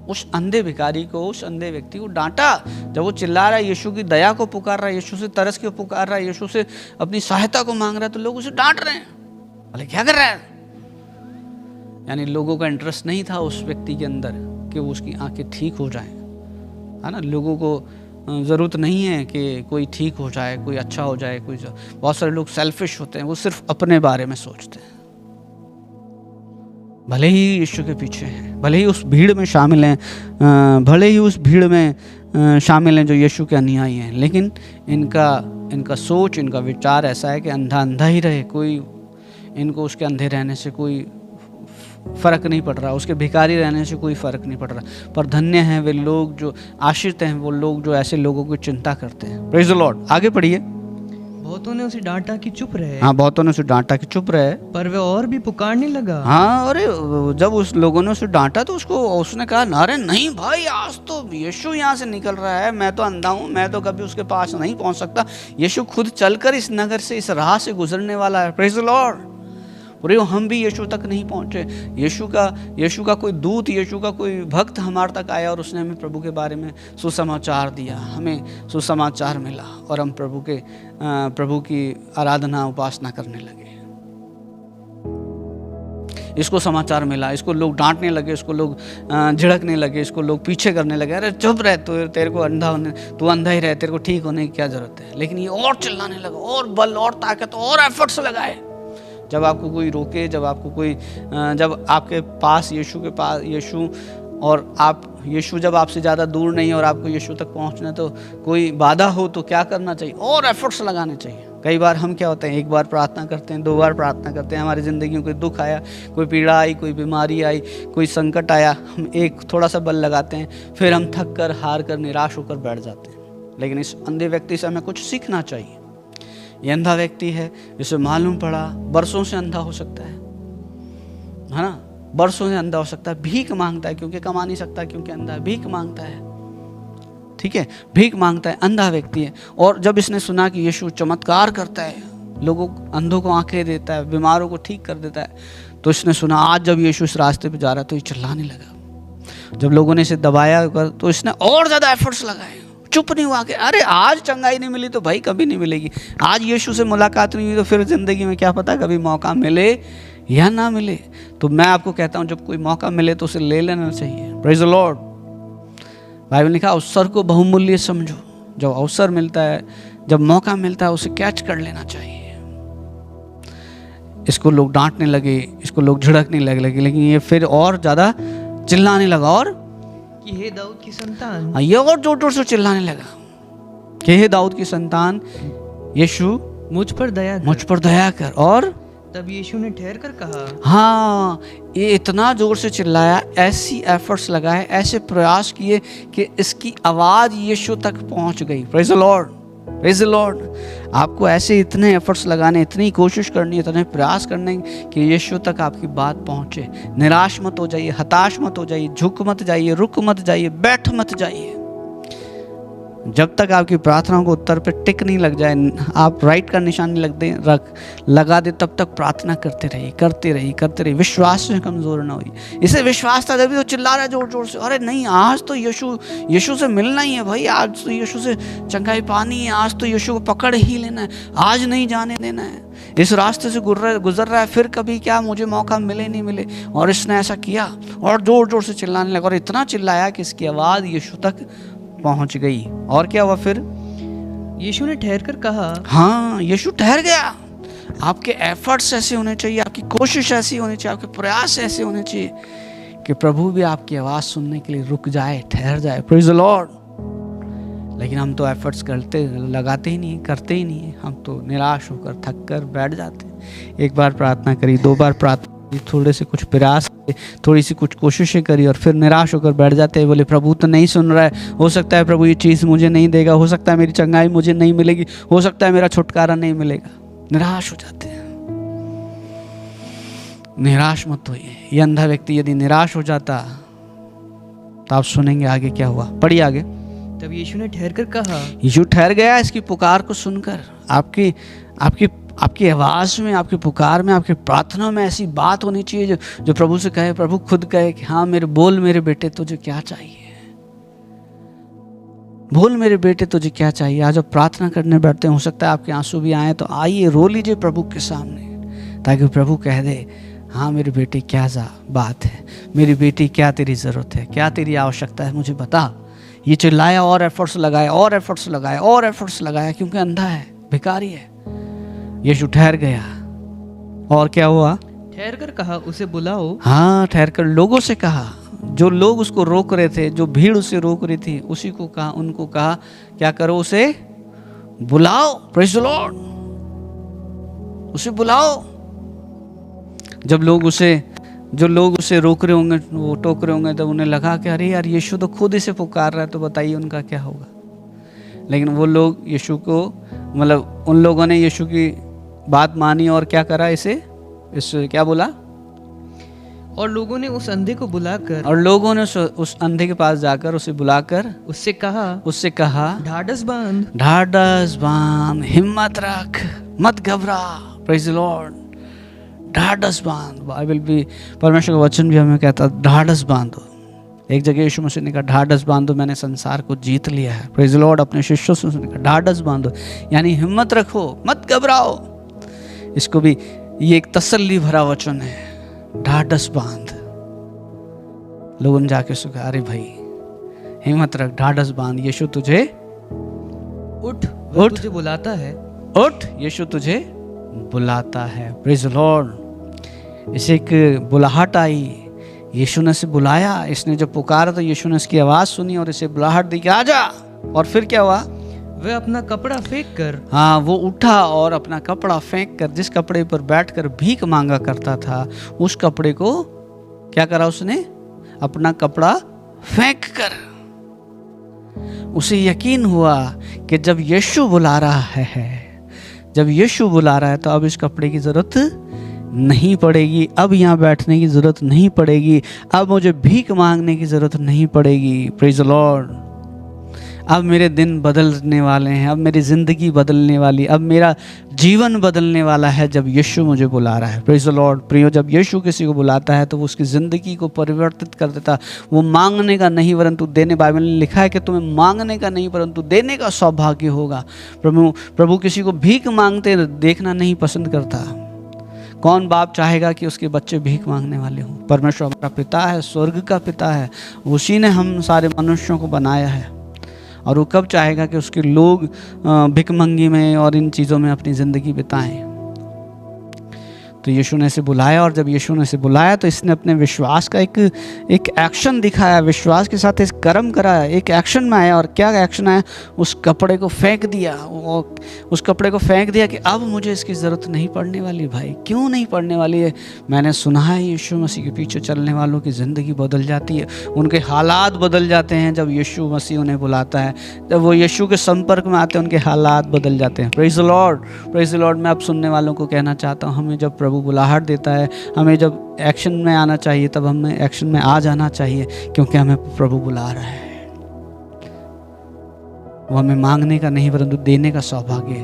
उस अंधे भिखारी को, उस अंधे व्यक्ति को डांटा। जब वो चिल्ला रहा है, यीशु की दया को पुकार रहा है, यीशु से तरस के पुकार रहा है, यीशु से अपनी सहायता को मांग रहा है, तो लोग उसे डांट रहे हैं, बोले क्या कर रहा है? यानी लोगों का इंटरेस्ट नहीं था उस व्यक्ति के अंदर कि वो उसकी आंखें ठीक हो जाएं, है ना। लोगों को ज़रूरत नहीं है कि कोई ठीक हो जाए, कोई अच्छा हो जाए, कोई। बहुत सारे लोग सेल्फिश होते हैं, वो सिर्फ अपने बारे में सोचते हैं। भले ही यीशु के पीछे हैं, भले ही उस भीड़ में शामिल हैं, भले ही उस भीड़ में शामिल हैं जो यीशु के अनुयायी हैं, लेकिन इनका सोच, इनका विचार ऐसा है कि अंधा अंधा ही रहे, कोई इनको उसके अंधे रहने से कोई फ़र्क नहीं पड़ रहा, उसके भिखारी रहने से कोई फ़र्क नहीं पड़ रहा। पर धन्य हैं वे लोग जो आश्रित हैं, वो लोग जो ऐसे लोगों की चिंता करते हैं। Praise the Lord. आगे पढ़िए। बहुतों ने उसे डांटा कि चुप रहे। हाँ, बहुतों ने उसे डांटा कि चुप रहे, पर वह और भी पुकारने लगा। हाँ, अरे जब उस लोगों ने उसे डांटा तो उसने कहा अरे नहीं भाई, आज तो यीशु यहाँ से निकल रहा है, मैं तो अंधा हूँ, मैं तो कभी उसके पास नहीं पहुँच सकता। यीशु खुद चलकर इस नगर से, इस राह से गुजरने वाला है। Praise the Lord. और हम भी यीशु तक नहीं पहुँचे। यीशु का कोई दूत, यीशु का कोई भक्त हमारे तक आया और उसने हमें प्रभु के बारे में सुसमाचार दिया, हमें सुसमाचार मिला और हम प्रभु की आराधना उपासना करने लगे। इसको समाचार मिला, इसको लोग डांटने लगे, इसको लोग झिड़कने लगे, इसको लोग पीछे करने लगे, अरे चुप रह, तेरे को तू अंधा ही रहे, तेरे को ठीक होने की क्या जरूरत है। लेकिन ये और चिल्लाने लगा, और बल और ताकत और एफर्ट्स लगाए। जब आपको कोई रोके, जब आपके पास यीशु और यीशु जब आपसे ज़्यादा दूर नहीं और आपको यीशु तक पहुंचना, तो कोई बाधा हो तो क्या करना चाहिए? और एफर्ट्स लगाने चाहिए। कई बार हम क्या होते हैं, एक बार प्रार्थना करते हैं, 2 बार प्रार्थना करते हैं, हमारी ज़िंदगी में कोई दुख आया, कोई पीड़ा आई, कोई बीमारी आई, कोई संकट आया, हम एक थोड़ा सा बल लगाते हैं, फिर हम थक कर, हार कर, निराश होकर बैठ जाते हैं। लेकिन इस अंधे व्यक्ति से हमें कुछ सीखना चाहिए। ये अंधा व्यक्ति है, इसे मालूम पड़ा बरसों से अंधा हो सकता है ना, बरसों से अंधा हो सकता है, भीख मांगता है क्योंकि कमा नहीं सकता, क्योंकि अंधा है, भीख मांगता है, ठीक है, भीख मांगता है, अंधा व्यक्ति है। और जब इसने सुना कि यीशु चमत्कार करता है, लोगों अंधों को आंखें देता है, बीमारों को ठीक कर देता है, तो इसने सुना आज जब यीशु इस रास्ते पे जा रहा है तो ये चिल्लाने लगा। जब लोगों ने इसे दबाया तो इसने और ज़्यादा एफर्ट्स लगाए, चुप नहीं हुआ कि अरे आज चंगाई नहीं मिली तो भाई कभी नहीं मिलेगी, आज यीशु से मुलाकात नहीं हुई तो फिर ज़िंदगी में क्या पता कभी मौका मिले या ना मिले। तो मैं आपको कहता हूँ, जब कोई मौका मिले तो उसे ले लेना चाहिए। Praise the Lord. बाइबल ने कहा अवसर को बहुमूल्य समझो। जब अवसर मिलता है, जब मौका मिलता है, उसे कैच कर लेना चाहिए। इसको लोग डांटने लगे, इसको लोग झिड़कने लगे, लेकिन ये फिर और ज़्यादा चिल्लाने लगा और कि हे दाऊद की संतान। ये और जोर जोर से चिल्लाने लगा कि हे दाऊद की संतान, यीशु मुझ पर दया कर। और तब यीशु ने ठहर कर कहा। हाँ, ये इतना जोर से चिल्लाया, ऐसी एफर्ट्स लगाए, ऐसे प्रयास किए कि इसकी आवाज़ यीशु तक पहुंच गई। Praise the lord, praise the Lord. आपको ऐसे इतने एफर्ट्स लगाने, इतनी कोशिश करनी, इतने प्रयास करने कि यीशु तक आपकी बात पहुंचे। निराश मत हो जाइए, हताश मत हो जाइए, झुक मत जाइए, रुक मत जाइए, बैठ मत जाइए। जब तक आपकी प्रार्थनाओं को उत्तर पे टिक नहीं लग जाए, आप राइट का निशान लगा दे, तब तक प्रार्थना करते रहिए। विश्वास में कमज़ोर ना होइए। इसे विश्वास था, जब तो चिल्ला रहा है जोर जोर से, अरे नहीं, आज तो यीशु से मिलना ही है भाई, आज तो यीशु से चंगाई पानी है, आज तो यीशु को पकड़ ही लेना है, आज नहीं जाने देना है। इस रास्ते से गुजर रहा है, फिर कभी क्या मुझे मौका मिले नहीं मिले। और इसने ऐसा किया और जोर जोर से चिल्लाने लगा, और इतना चिल्लाया कि इसकी आवाज़ यीशु तक पहुंच गई। और क्या हुआ फिर? यीशु ने ठहर कर कहा। हाँ, यीशु ठहर गया। आपके एफर्ट्स ऐसे होने चाहिए, आपकी कोशिश ऐसी होनी चाहिए, आपके प्रयास ऐसे होने चाहिए कि प्रभु भी आपकी आवाज़ सुनने के लिए रुक जाए, ठहर जाए। Praise the Lord. लेकिन हम तो एफर्ट्स लगाते ही नहीं, करते ही नहीं। हम तो निराश होकर थक कर बैठ जाते हैं। एक बार प्रार्थना करी, 2 बार प्रार्थना करी, थोड़े से कुछ प्रयास, थोड़ी सी कुछ कोशिशें करी और फिर निराश होकर बैठ जाते हैं। बोले प्रभु तो नहीं सुन रहा है, हो सकता है प्रभु ये चीज़ मुझे नहीं देगा, हो सकता है मेरी चंगाई मुझे नहीं मिलेगी, हो सकता है मेरा छुटकारा नहीं मिलेगा। निराश हो जाते हैं। निराश मत होइए। ये अंधा व्यक्ति यदि निराश हो जाता तो आप सुनेंगे आगे क्या हुआ। पढ़िए आगे। तब यीशु ने ठहर कर कहा, यीशु ठहर गया इसकी पुकार को सुनकर। आपकी आवाज़ में, आपकी पुकार में, आपकी प्रार्थना में ऐसी बात होनी चाहिए जो प्रभु से कहे, प्रभु खुद कहे कि हाँ मेरे बेटे तुझे क्या चाहिए, बोल मेरे बेटे तुझे क्या चाहिए। आज आप प्रार्थना करने बैठते हैं, हो सकता है आपके आंसू भी आए, तो आइए रो लीजिए प्रभु के सामने, ताकि प्रभु कह दे हाँ मेरे बेटे क्या बात है, मेरी बेटी क्या तेरी ज़रूरत है, क्या तेरी आवश्यकता है, मुझे बता। ये चिल्लाया और एफर्ट्स लगाया क्योंकि अंधा है, भिखारी है। यीशु ठहर गया और क्या हुआ? ठहर कर कहा, उसे बुलाओ। हाँ, ठहर कर लोगों से कहा, जो लोग उसको रोक रहे थे, जो भीड़ उसे रोक रही थी, उसी को कहा, उनको कहा क्या करो, उसे बुलाओ। Praise the Lord. उसे बुलाओ। जब लोग उसे रोक रहे होंगे, वो टोक रहे होंगे, तब उन्हें लगा कि अरे यार यीशु तो खुद इसे पुकार रहा है, तो बताइए उनका क्या होगा। लेकिन वो लोग यीशु को, मतलब उन लोगों ने यीशु की बात मानी और क्या करा, इसे क्या बोला, और लोगों ने उस अंधे को बुलाकर, और लोगों ने उस अंधे के पास जाकर उसे बुलाकर उससे कहा ढाढ़स बांध, हिम्मत रख, मत घबरा। Praise the Lord. ढाढ़स बांध। बाइबल भी, परमेश्वर का वचन भी हमें कहता है ढाढ़स बांधो। एक जगह यीशु मसीह ने कहा ढाढ़स बांधो, मैंने संसार को जीत लिया है। Praise the Lord. अपने शिष्यों से उसने कहा ढाढ़स बांधो, यानी हिम्मत रखो, मत घबराओ। इसको भी ये एक तसल्ली भरा वचन है, ढाढ़स बांध। लोगों ने जाके उसको कहा अरे भाई हिम्मत रख, ढाढ़स बांध, यीशु तुझे उठ तुझे बुलाता है। उठ, यीशु तुझे बुलाता है। Praise the Lord. इसे एक बुलाहट आई, यीशु ने इसे बुलाया। इसने जब पुकारा तो यीशु ने इसकी आवाज़ सुनी और इसे बुलाहट दी कि आजा। और फिर क्या हुआ? वह अपना कपड़ा फेंक कर, हाँ, वो उठा और अपना कपड़ा फेंक कर, जिस कपड़े पर बैठकर भीख मांगा करता था, उस कपड़े को क्या करा उसने? अपना कपड़ा फेंक कर। उसे यकीन हुआ कि जब यीशु बुला रहा है तो अब इस कपड़े की ज़रूरत नहीं पड़ेगी, अब यहाँ बैठने की ज़रूरत नहीं पड़ेगी, अब मुझे भीख मांगने की ज़रूरत नहीं पड़ेगी। Praise the Lord. अब मेरे दिन बदलने वाले हैं, अब मेरी ज़िंदगी बदलने वाली, अब मेरा जीवन बदलने वाला है जब यीशु मुझे बुला रहा है। Praise the Lord. प्रियो, जब यीशु किसी को बुलाता है तो वो उसकी ज़िंदगी को परिवर्तित कर देता। वो मांगने का नहीं परंतु देने, बाइबल में लिखा है कि तुम्हें मांगने का नहीं परंतु देने का सौभाग्य होगा। प्रभु किसी को भीख मांगते देखना नहीं पसंद करता। कौन बाप चाहेगा कि उसके बच्चे भीख मांगने वाले हों? परमेश्वर हमारा पिता है, स्वर्ग का पिता है, उसी ने हम सारे मनुष्यों को बनाया है, और वो कब चाहेगा कि उसके लोग भिखमंगी में और इन चीज़ों में अपनी ज़िंदगी बिताएं। तो यीशु ने इसे बुलाया, और जब यीशु ने इसे बुलाया तो इसने अपने विश्वास का एक एक्शन दिखाया, विश्वास के साथ एक कर्म कराया, एक एक्शन में आया। और क्या एक्शन आया? उस कपड़े को फेंक दिया। और उस कपड़े को फेंक दिया कि अब मुझे इसकी ज़रूरत नहीं पड़ने वाली। भाई क्यों नहीं पड़ने वाली है? मैंने सुना है यीशु मसीह के पीछे चलने वालों की ज़िंदगी बदल जाती है, उनके हालात बदल जाते हैं जब यीशु मसीह उन्हें बुलाता है। जब वो यीशु के संपर्क में आते हैं उनके हालात बदल जाते हैं। Praise the Lord. Praise the Lord. मैं अब सुनने वालों को कहना चाहता हूँ, हमें जब प्रभु बुलाहट देता है, हमें जब एक्शन में आना चाहिए तब हमें एक्शन में आ जाना चाहिए, क्योंकि हमें प्रभु बुला रहा है। वो हमें मांगने का नहीं परंतु देने का सौभाग्य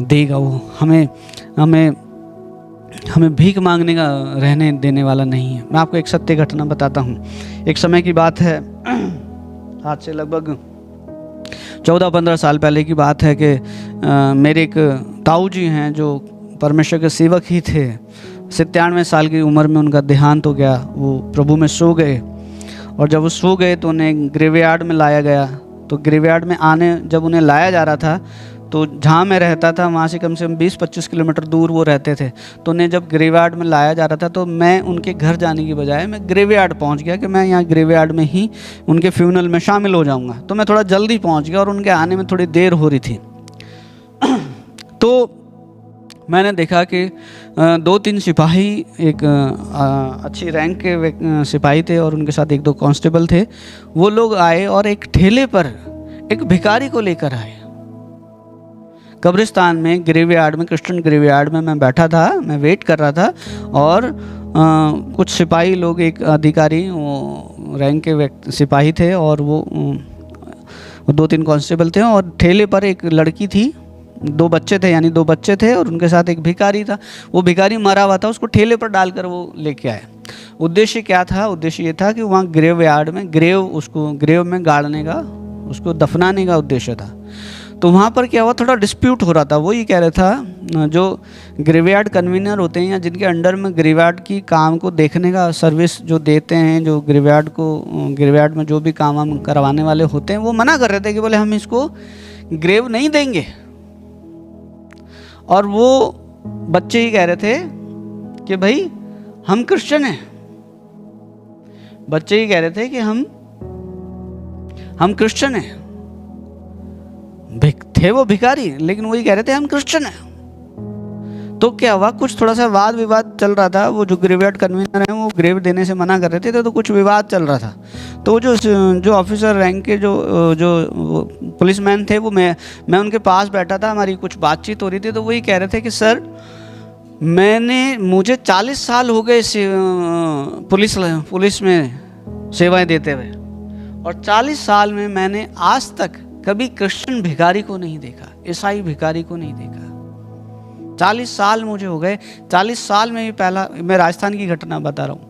देगा। वो हमें भीख मांगने का रहने देने वाला नहीं है। मैं आपको एक सत्य घटना बताता हूँ। एक समय की बात है, आज से लगभग 14-15 साल पहले की बात है कि मेरे एक ताऊ जी हैं जो परमेश्वर के सेवक ही थे। 97 साल की उम्र में उनका देहांत हो गया। वो प्रभु में सो गए, और जब वो सो गए तो उन्हें ग्रेवयार्ड में लाया गया। तो ग्रेवयार्ड में जब उन्हें लाया जा रहा था तो जहाँ मैं रहता था वहाँ से कम 20-25 किलोमीटर दूर वो रहते थे। तो उन्हें जब ग्रेवयार्ड में लाया जा रहा था तो मैं उनके घर जाने की बजाय मैं ग्रेवयार्ड पहुँच गया कि मैं यहाँ ग्रेवयार्ड में ही उनके फ्यूनरल में शामिल हो जाऊँगा। तो मैं थोड़ा जल्दी पहुँच गया और उनके आने में थोड़ी देर हो रही थी। तो मैंने देखा कि 2-3 सिपाही, एक अच्छी रैंक के सिपाही थे और उनके साथ 1-2 कांस्टेबल थे। वो लोग आए और एक ठेले पर एक भिखारी को लेकर आए। कब्रिस्तान में, ग्रेवयार्ड में, क्रिश्चियन ग्रेवयार्ड में मैं बैठा था, मैं वेट कर रहा था और कुछ सिपाही लोग, एक अधिकारी, वो रैंक के सिपाही थे और वो 2-3 कांस्टेबल थे और ठेले पर एक लड़की थी, 2 बच्चे थे, यानी 2 बच्चे थे और उनके साथ एक भिखारी था। वो भिखारी मरा हुआ था, उसको ठेले पर डालकर वो लेके आए। उद्देश्य क्या था? उद्देश्य ये था कि वहाँ ग्रेवयार्ड में उसको ग्रेव में गाड़ने का, उसको दफनाने का उद्देश्य था। तो वहाँ पर क्या हुआ, थोड़ा डिस्प्यूट हो रहा था। वो ये कह रहा था, जो ग्रेवयार्ड कन्वीनर होते हैं या जिनके अंडर में ग्रेवयार्ड की काम को देखने का सर्विस जो देते हैं, जो ग्रेवयार्ड में जो भी काम हम करवाने वाले होते हैं, वो मना कर रहे थे कि बोले हम इसको ग्रेव नहीं देंगे। और वो बच्चे ही कह रहे थे कि भाई हम क्रिश्चियन हैं। बच्चे ही कह रहे थे कि हम क्रिश्चियन हैं। थे वो भिखारी, लेकिन वही कह रहे थे हम क्रिश्चियन हैं। तो क्या हुआ, कुछ थोड़ा सा वाद विवाद चल रहा था। वो जो ग्रेवयार्ड कन्वीनर हैं वो ग्रेव देने से मना कर रहे थे, तो कुछ विवाद चल रहा था। तो जो ऑफिसर रैंक के जो पुलिसमैन थे, वो मैं उनके पास बैठा था, हमारी कुछ बातचीत हो रही थी। तो वही कह रहे थे कि सर, मुझे 40 साल हो गए पुलिस में सेवाएं देते हुए, और 40 साल में मैंने आज तक कभी क्रिश्चियन भिखारी को नहीं देखा, ईसाई भिखारी को नहीं देखा। 40 साल मुझे हो गए। 40 साल में मैं राजस्थान की घटना बता रहा हूँ,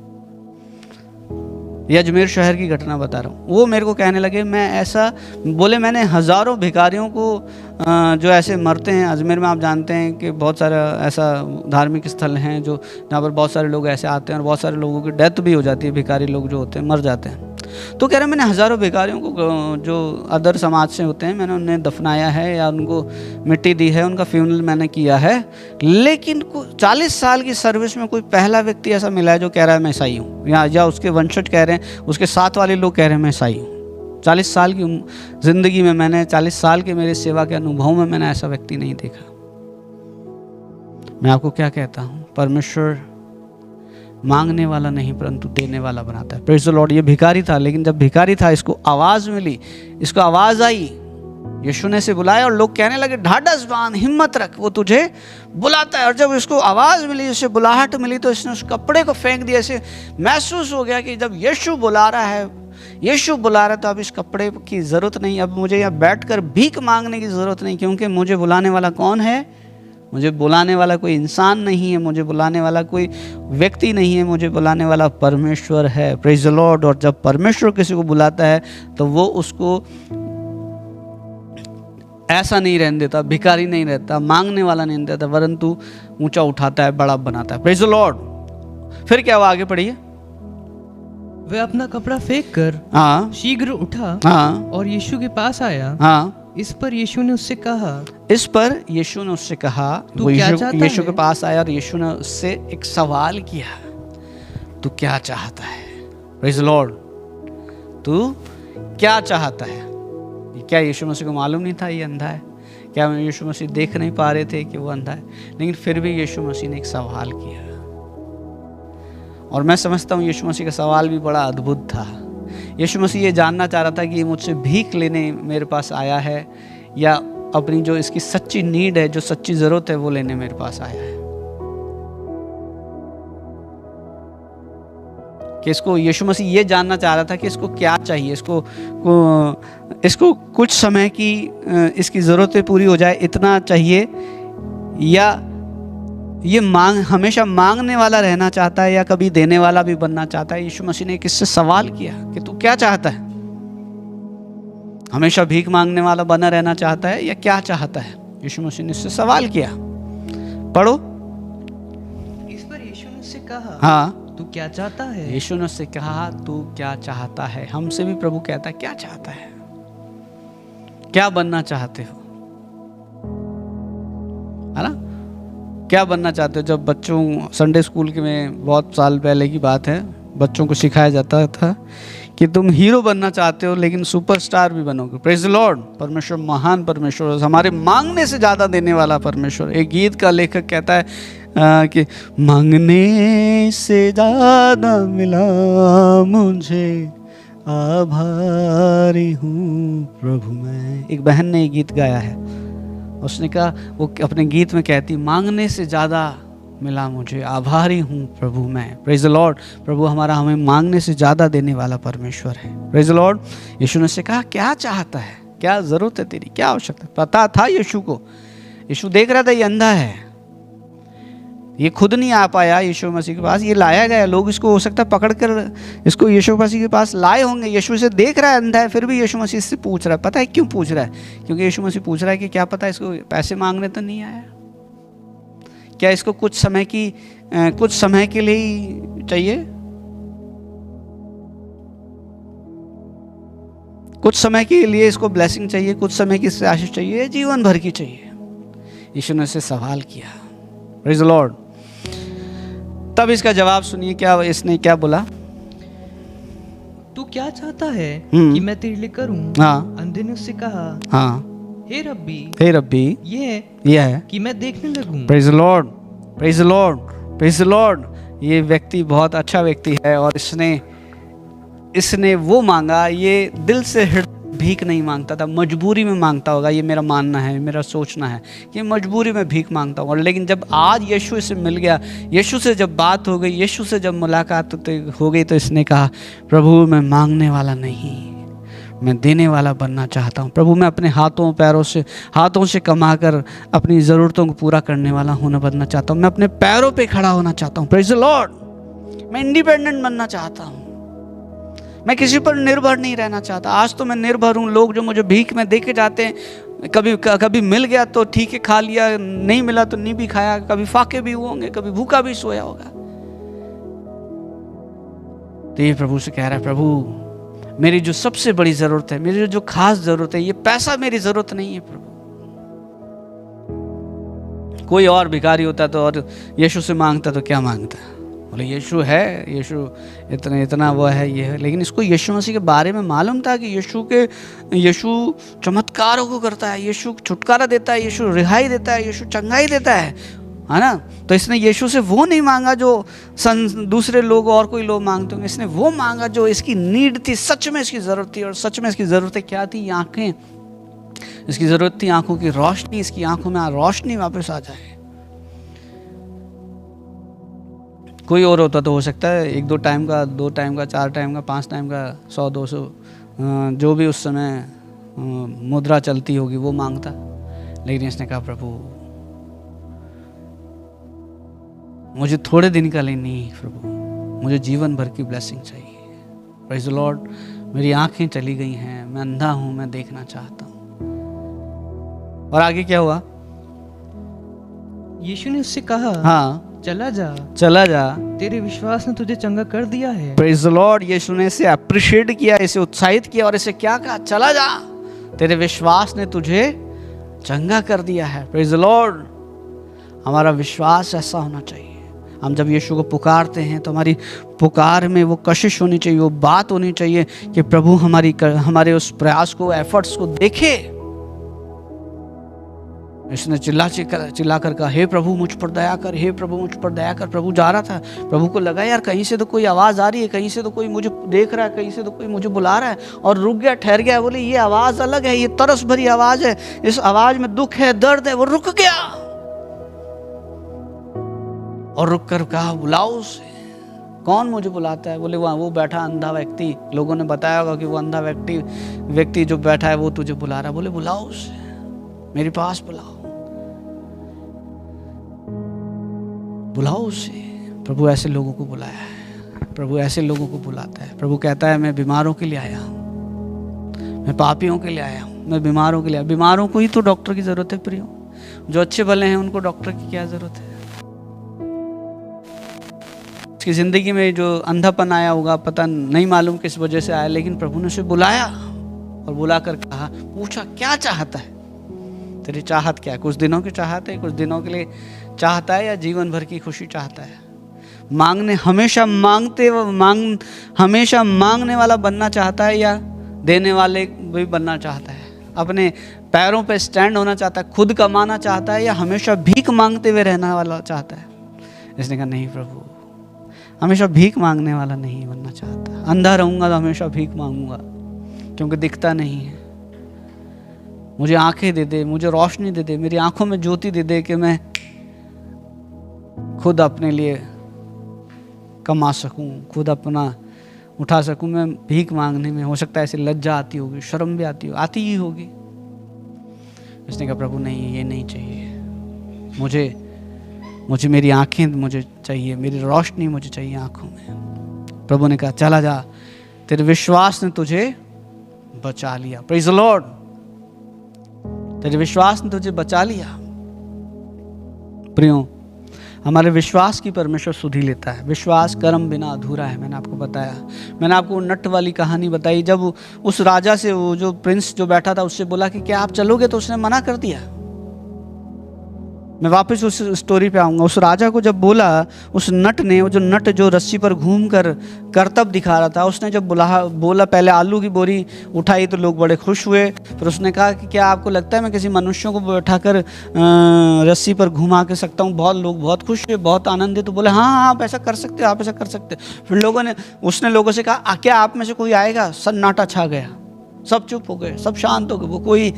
अजमेर शहर की घटना बता रहा हूँ। वो मेरे को कहने लगे, मैंने हज़ारों भिखारियों को जो ऐसे मरते हैं अजमेर में, आप जानते हैं कि बहुत सारा ऐसा धार्मिक स्थल हैं जहाँ पर बहुत सारे लोग ऐसे आते हैं और बहुत सारे लोगों की डेथ भी हो जाती है, भिखारी लोग जो होते हैं मर जाते हैं। तो कह रहे मैंने हज़ारों भिखारियों को जो अदर समाज से होते हैं, मैंने उन्हें दफनाया है या उनको मिट्टी दी है, उनका फ्यूनरल मैंने किया है, लेकिन 40 साल की सर्विस में कोई पहला व्यक्ति ऐसा मिला है जो कह रहा है मैं ईसाई हूँ, या उसके वंशज कह रहे हैं, उसके साथ वाले लोग कह रहे हैं मैं ईसाई हूँ। 40 साल की ज़िंदगी में, मैंने 40 साल के मेरे सेवा के अनुभव में मैंने ऐसा व्यक्ति नहीं देखा। मैं आपको क्या कहता हूँ, परमेश्वर मांगने वाला नहीं परंतु देने वाला बनाता है। Praise the lord. ये भिखारी था, लेकिन जब भिखारी था, इसको आवाज़ मिली, इसको आवाज़ आई, यीशु ने से बुलाया और लोग कहने लगे ढाढ़स बांध, हिम्मत रख, वो तुझे बुलाता है। और जब इसको आवाज़ मिली, उसे बुलाहट मिली, तो इसने उस कपड़े को फेंक दिया। ऐसे महसूस हो गया कि जब यीशु बुला रहा है तो अब इस कपड़े की ज़रूरत नहीं, अब मुझे यहाँ बैठकर भीख मांगने की ज़रूरत नहीं, क्योंकि मुझे बुलाने वाला कौन है? मुझे बुलाने वाला कोई इंसान नहीं है, मुझे बुलाने वाला कोई व्यक्ति नहीं है, मुझे बुलाने वाला परमेश्वर है। Praise the Lord. और जब परमेश्वर किसी को बुलाता है तो वो उसको ऐसा नहीं रहने देता, भिखारी नहीं रहता, मांगने वाला नहीं रहता, परंतु ऊंचा उठाता है, बड़ा बनाता है। Praise the Lord. फिर क्या हुआ, आगे पढ़िए। वह अपना कपड़ा फेंक कर शीघ्र उठा और यीशु के पास आया। इस पर यीशु ने उससे कहा, वो यीशु के पास आया और यीशु ने उससे एक सवाल किया, तू क्या चाहता है? Praise the Lord. तू क्या चाहता है? क्या यीशु मसीह को मालूम नहीं था ये अंधा है? क्या यीशु मसीह देख नहीं पा रहे थे कि वो अंधा है? लेकिन फिर भी यीशु मसीह ने एक सवाल किया, और मैं समझता हूँ यीशु मसीह का सवाल भी बड़ा अद्भुत था। यीशु मसीह ये जानना चाह रहा था कि ये मुझसे भीख लेने मेरे पास आया है या अपनी जो इसकी सच्ची नीड है, जो सच्ची ज़रूरत है, वो लेने मेरे पास आया है। कि इसको यीशु मसीह ये जानना चाह रहा था कि इसको क्या चाहिए, इसको कुछ समय की इसकी ज़रूरतें पूरी हो जाए इतना चाहिए, या ये हमेशा मांगने वाला रहना चाहता है या कभी देने वाला भी बनना चाहता है। यीशु मसीह ने किससे सवाल किया कि तू क्या चाहता है? हमेशा भीख मांगने वाला बना रहना चाहता है या क्या चाहता है? यीशु मसीह ने इससे सवाल किया। पढ़ो। इस पर यीशु ने उससे कहा, तू क्या चाहता है? यीशु ने उससे कहा, तू क्या चाहता है? हमसे भी प्रभु कहता है क्या चाहता है, क्या बनना चाहते हो? है ना? क्या बनना चाहते हो? जब बच्चों संडे स्कूल के में बहुत साल पहले की बात है, बच्चों को सिखाया जाता था कि तुम हीरो बनना चाहते हो लेकिन सुपरस्टार भी बनोगे। Praise the Lord. परमेश्वर महान परमेश्वर, हमारे मांगने से ज़्यादा देने वाला परमेश्वर। एक गीत का लेखक कहता है कि मांगने से ज़्यादा मिला मुझे, आभारी हूँ प्रभु मैं। एक बहन ने ये गीत गाया है, उसने कहा, वो अपने गीत में कहती, मांगने से ज़्यादा मिला मुझे, आभारी हूँ प्रभु मैं। Praise the Lord. प्रभु हमारा हमें मांगने से ज़्यादा देने वाला परमेश्वर है। Praise the Lord. यीशु ने से कहा, क्या चाहता है, क्या ज़रूरत है तेरी, क्या आवश्यकता? पता था यीशु को। यीशु देख रहा था ये अंधा है, ये खुद नहीं आ पाया यीशु मसीह के पास, ये लाया गया। लोग इसको हो सकता है पकड़ कर इसको यीशु मसीह के पास लाए होंगे। यीशु से देख रहा है अंधा है, फिर भी यीशु मसीह से पूछ रहा है। पता है क्यों पूछ रहा है? क्योंकि यीशु मसीह पूछ रहा है कि क्या पता इसको पैसे मांगने तो नहीं आया, क्या इसको कुछ समय के लिए ही चाहिए, कुछ समय के लिए इसको ब्लेसिंग चाहिए, कुछ समय की आशीष चाहिए, जीवन भर की चाहिए? यीशु ने उससे सवाल किया। Praise the Lord. तब इसका जवाब सुनिए, क्या इसने क्या बोला? तू क्या चाहता है कि मैं तेरे लिए करूं? हाँ। अंधे ने उससे कहा, हाँ, हे रब्बी, हे रब्बी, ये है कि मैं देखने लगूं। Praise the lord, praise the lord, praise the lord. ये व्यक्ति बहुत अच्छा व्यक्ति है और इसने वो मांगा, ये दिल से भीख नहीं मांगता था, मजबूरी में मांगता होगा। ये मेरा मानना है, मेरा सोचना है कि मजबूरी में भीख मांगता होगा। लेकिन जब आज यीशु से मिल गया, यीशु से जब बात हो गई, यीशु से जब मुलाकात हो गई, तो इसने कहा, प्रभु मैं मांगने वाला नहीं, मैं देने वाला बनना चाहता हूँ। प्रभु मैं अपने हाथों से कमा कर अपनी ज़रूरतों को पूरा करने वाला बनना चाहता हूँ। मैं अपने पैरों पे खड़ा होना चाहता हूँ। Praise the Lord. मैं इंडिपेंडेंट बनना चाहता हूँ, मैं किसी पर निर्भर नहीं रहना चाहता। आज तो मैं निर्भर हूँ। लोग जो मुझे भीख में देके जाते हैं, कभी मिल गया तो ठीक है खा लिया, नहीं मिला तो नहीं भी खाया, कभी फाके भी हुए होंगे, कभी भूखा भी सोया होगा। तो ये प्रभु से कह रहा है, प्रभु मेरी जो सबसे बड़ी ज़रूरत है, मेरी जो खास ज़रूरत है, ये पैसा मेरी ज़रूरत नहीं है प्रभु। कोई और भिखारी होता तो और यीशु से मांगता तो क्या मांगता? बोले यीशु है, यीशु इतना वो है, ये है। लेकिन इसको यीशु मसीह के बारे में मालूम था कि यीशु चमत्कारों को करता है, यीशु छुटकारा देता है, यीशु रिहाई देता है, यीशु चंगाई देता है ना। तो इसने यीशु से वो नहीं मांगा जो दूसरे लोग और कोई लोग मांगते होंगे। इसने वो मांगा जो इसकी नीड थी, सच में इसकी ज़रूरत थी। और सच में इसकी ज़रूरतें क्या थी? आँखें। इसकी ज़रूरत थी आँखों की रोशनी, इसकी आँखों में रोशनी वापस आ जाए। कोई और होता तो हो सकता है 1-2 टाइम का, 2 टाइम का, 4 टाइम का, 5 टाइम का, 100-200 जो भी उस समय मुद्रा चलती होगी वो मांगता। लेकिन इसने कहा, प्रभु मुझे थोड़े दिन का लिए नहीं प्रभु, मुझे जीवन भर की ब्लेसिंग चाहिए। Praise the Lord. मेरी आंखें चली गई हैं, मैं अंधा हूं, मैं देखना चाहता हूं। और आगे क्या हुआ? यीशु ने उससे कहा, हाँ, चला जा, तेरे विश्वास ने तुझे चंगा कर दिया है। Praise the Lord. यीशु ने इसे अप्रिशिएट किया, इसे उत्साहित किया और इसे क्या कहा? चला जा, तेरे विश्वास ने तुझे चंगा कर दिया है। Praise the Lord. हमारा विश्वास ऐसा होना चाहिए। हम जब यीशु को पुकारते हैं तो हमारी पुकार में वो कशिश होनी चाहिए, वो बात होनी चाहिए कि प्रभु हमारे उस प्रयास को, एफर्ट्स को देखे। इसने चिल्ला कर कहा, हे प्रभु मुझ पर दया कर, हे प्रभु मुझ पर दया कर। प्रभु जा रहा था, प्रभु को लगा यार कहीं से तो कोई आवाज़ आ रही है, कहीं से तो कोई मुझे देख रहा है, कहीं से तो कोई मुझे बुला रहा है। और रुक गया, ठहर गया। बोले ये आवाज़ अलग है, ये तरस भरी आवाज़ है, इस आवाज़ में दुख है, दर्द है। वो रुक गया और रुक कर कहा, बुलाओ उसे। कौन मुझे बुलाता है? बोले वहाँ वो बैठा अंधा व्यक्ति। लोगों ने बताया होगा कि वो अंधा व्यक्ति जो बैठा है वो तुझे बुला रहा है। बोले बुलाओ उसे, मेरे पास बुलाओ उसे। प्रभु ऐसे लोगों को बुलाया है, प्रभु ऐसे लोगों को बुलाता है। प्रभु कहता है, मैं बीमारों के लिए आया हूँ, मैं पापियों के लिए आया हूँ, मैं बीमारों के लिए। बीमारों को ही तो डॉक्टर की ज़रूरत है प्रियो। जो अच्छे भले हैं उनको डॉक्टर की क्या ज़रूरत है? उसकी ज़िंदगी में जो अंधापन आया होगा, पता नहीं मालूम किस वजह से आया, लेकिन प्रभु ने उसे बुलाया और बुला कर कहा, पूछा क्या चाहता है? तेरी चाहत क्या है? कुछ दिनों की चाहत है, कुछ दिनों के लिए चाहता है, या जीवन भर की खुशी चाहता है? हमेशा मांगने वाला बनना चाहता है, या देने वाले भी बनना चाहता है? अपने पैरों पे स्टैंड होना चाहता है, खुद कमाना चाहता है, या हमेशा भीख मांगते हुए रहना वाला चाहता है? इसने कहा नहीं प्रभु, हमेशा भीख मांगने वाला नहीं बनना चाहता। अंधा रहूंगा तो हमेशा भीख मांगूंगा, क्योंकि दिखता नहीं है। मुझे आंखें दे दे, मुझे रोशनी दे दे, मेरी आंखों में ज्योति दे दे कि मैं खुद अपने लिए कमा सकूं, खुद अपना उठा सकूं। मैं भीख मांगने में हो सकता है ऐसे लज्जा आती होगी, शर्म भी आती ही होगी। उसने कहा प्रभु नहीं, ये नहीं चाहिए मुझे मेरी आंखें मुझे चाहिए, मेरी रोशनी मुझे चाहिए आंखों में। प्रभु ने कहा चला जा, तेरे विश्वास ने तुझे बचा लिया। प्रेज द लॉर्ड, तेरे विश्वास ने तुझे बचा लिया। प्रियो, हमारे विश्वास की परमेश्वर सुधि लेता है। विश्वास कर्म बिना अधूरा है। मैंने आपको बताया, मैंने आपको नट वाली कहानी बताई, जब उस राजा से वो जो प्रिंस जो बैठा था उससे बोला कि क्या आप चलोगे, तो उसने मना कर दिया। मैं वापस उस स्टोरी पे आऊँगा। उस राजा को जब बोला, उस नट ने, वो जो नट जो रस्सी पर घूम कर करतब दिखा रहा था, उसने जब बोला पहले आलू की बोरी उठाई तो लोग बड़े खुश हुए। फिर उसने कहा कि क्या आपको लगता है मैं किसी मनुष्यों को बैठाकर रस्सी पर घुमा के सकता हूँ? लोग बहुत खुश हुए, बहुत आनंदित। तो बोले हाँ आप ऐसा कर सकते हो, आप ऐसा कर सकते हो। फिर उसने लोगों से कहा क्या आप में से कोई आएगा? सन्नाटा छा गया, सब चुप हो गए, सब शांत हो गए। वो कोई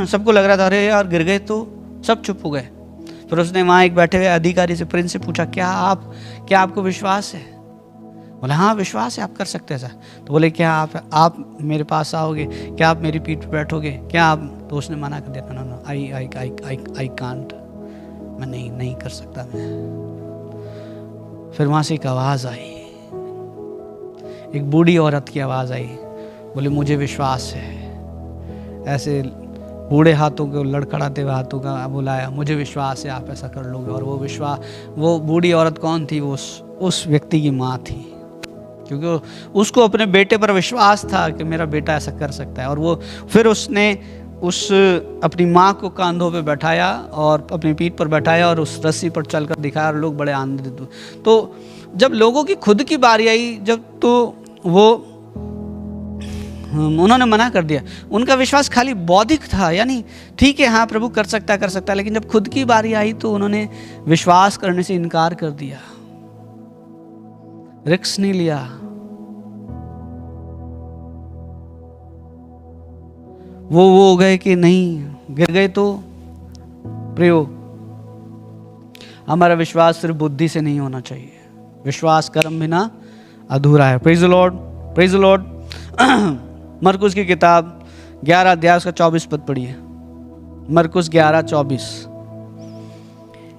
सबको लग रहा था अरे यार गिर गए, तो सब चुप हो गए। फिर उसने वहाँ एक बैठे हुए अधिकारी से, प्रिंस से पूछा क्या आपको विश्वास है? बोले हाँ विश्वास है, आप कर सकते हैं ऐसा। तो बोले क्या आप मेरे पास आओगे? क्या आप मेरी पीठ पर बैठोगे? क्या आप? तो उसने मना कर दिया, नो आई कांट, मैं नहीं कर सकता मैं। फिर वहाँ से एक आवाज़ आई, एक बूढ़ी औरत की आवाज़ आई, बोले मुझे विश्वास है। ऐसे बूढ़े हाथों को लड़खड़ाते हुए हाथों का बुलाया, मुझे विश्वास है आप ऐसा कर लोगे। और वो बूढ़ी औरत कौन थी? वो उस व्यक्ति की माँ थी, क्योंकि उसको अपने बेटे पर विश्वास था कि मेरा बेटा ऐसा कर सकता है। और फिर उसने अपनी माँ को कांधों पे बैठाया और अपनी पीठ पर बैठाया और उस रस्सी पर चलकर दिखाया, और लोग बड़े आनंदित हुए। तो जब लोगों की खुद की बारी आई, तो उन्होंने मना कर दिया। उनका विश्वास खाली बौद्धिक था, यानी ठीक है हाँ प्रभु कर सकता है। लेकिन जब खुद की बारी आई तो उन्होंने विश्वास करने से इनकार कर दिया, रिस्क नहीं लिया। वो हो गए कि नहीं, गिर गए। तो प्रियो, हमारा विश्वास सिर्फ बुद्धि से नहीं होना चाहिए, विश्वास कर्म बिना अधूरा है। Praise the lord, praise the Lord. मरकुस की किताब 11 अध्याय उसका 24 पद पढ़िए। मरकुस 11:24।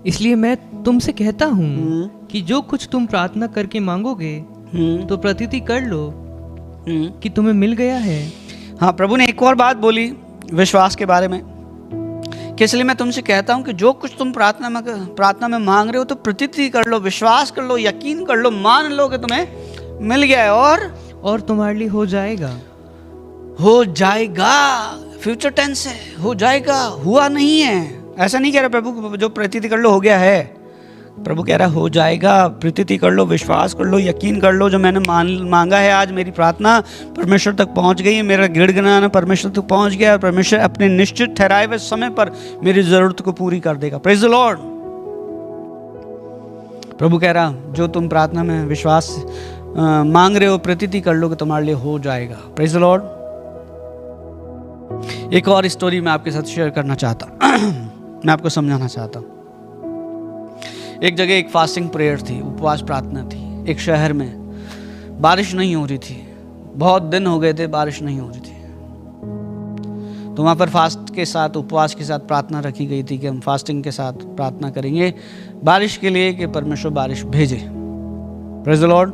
इसलिए मैं तुमसे कहता हूँ कि जो कुछ तुम प्रार्थना करके मांगोगे तो प्रतीति कर लो कि तुम्हें मिल गया है। हाँ, प्रभु ने एक और बात बोली विश्वास के बारे में, कि इसलिए मैं तुमसे कहता हूँ कि जो कुछ तुम प्रार्थना में मांग रहे हो तो प्रतीति कर लो, विश्वास कर लो, यकीन कर लो, मान लो कि तुम्हें मिल गया है और तुम्हारे लिए हो जाएगा। फ्यूचर टेंस है, हो जाएगा, हुआ नहीं है। ऐसा नहीं कह रहा प्रभु जो प्रतीति कर लो हो गया है। प्रभु कह रहा हो जाएगा, प्रतीति कर लो, विश्वास कर लो, यकीन कर लो। जो मैंने मांगा है, आज मेरी प्रार्थना परमेश्वर तक पहुंच गई है, मेरा गिड़गिड़ाना परमेश्वर तक पहुंच गया, और परमेश्वर अपने निश्चित ठहराए हुए समय पर मेरी जरूरत को पूरी कर देगा। Praise the Lord. प्रभु कह रहा जो तुम प्रार्थना में विश्वास मांग रहे हो, प्रतीति कर लो कि तुम्हारे लिए हो जाएगा। Praise the Lord. एक और स्टोरी मैं आपके साथ शेयर करना चाहता हूं, मैं आपको समझाना चाहता हूं। एक जगह एक फास्टिंग प्रेयर थी, उपवास प्रार्थना थी। एक शहर में बारिश नहीं हो रही थी, बहुत दिन हो गए थे बारिश नहीं हो रही थी। तो वहाँ पर फास्ट के साथ, उपवास के साथ प्रार्थना रखी गई थी कि हम फास्टिंग के साथ प्रार्थना करेंगे बारिश के लिए, कि परमेश्वर बारिश भेजे। Praise the Lord.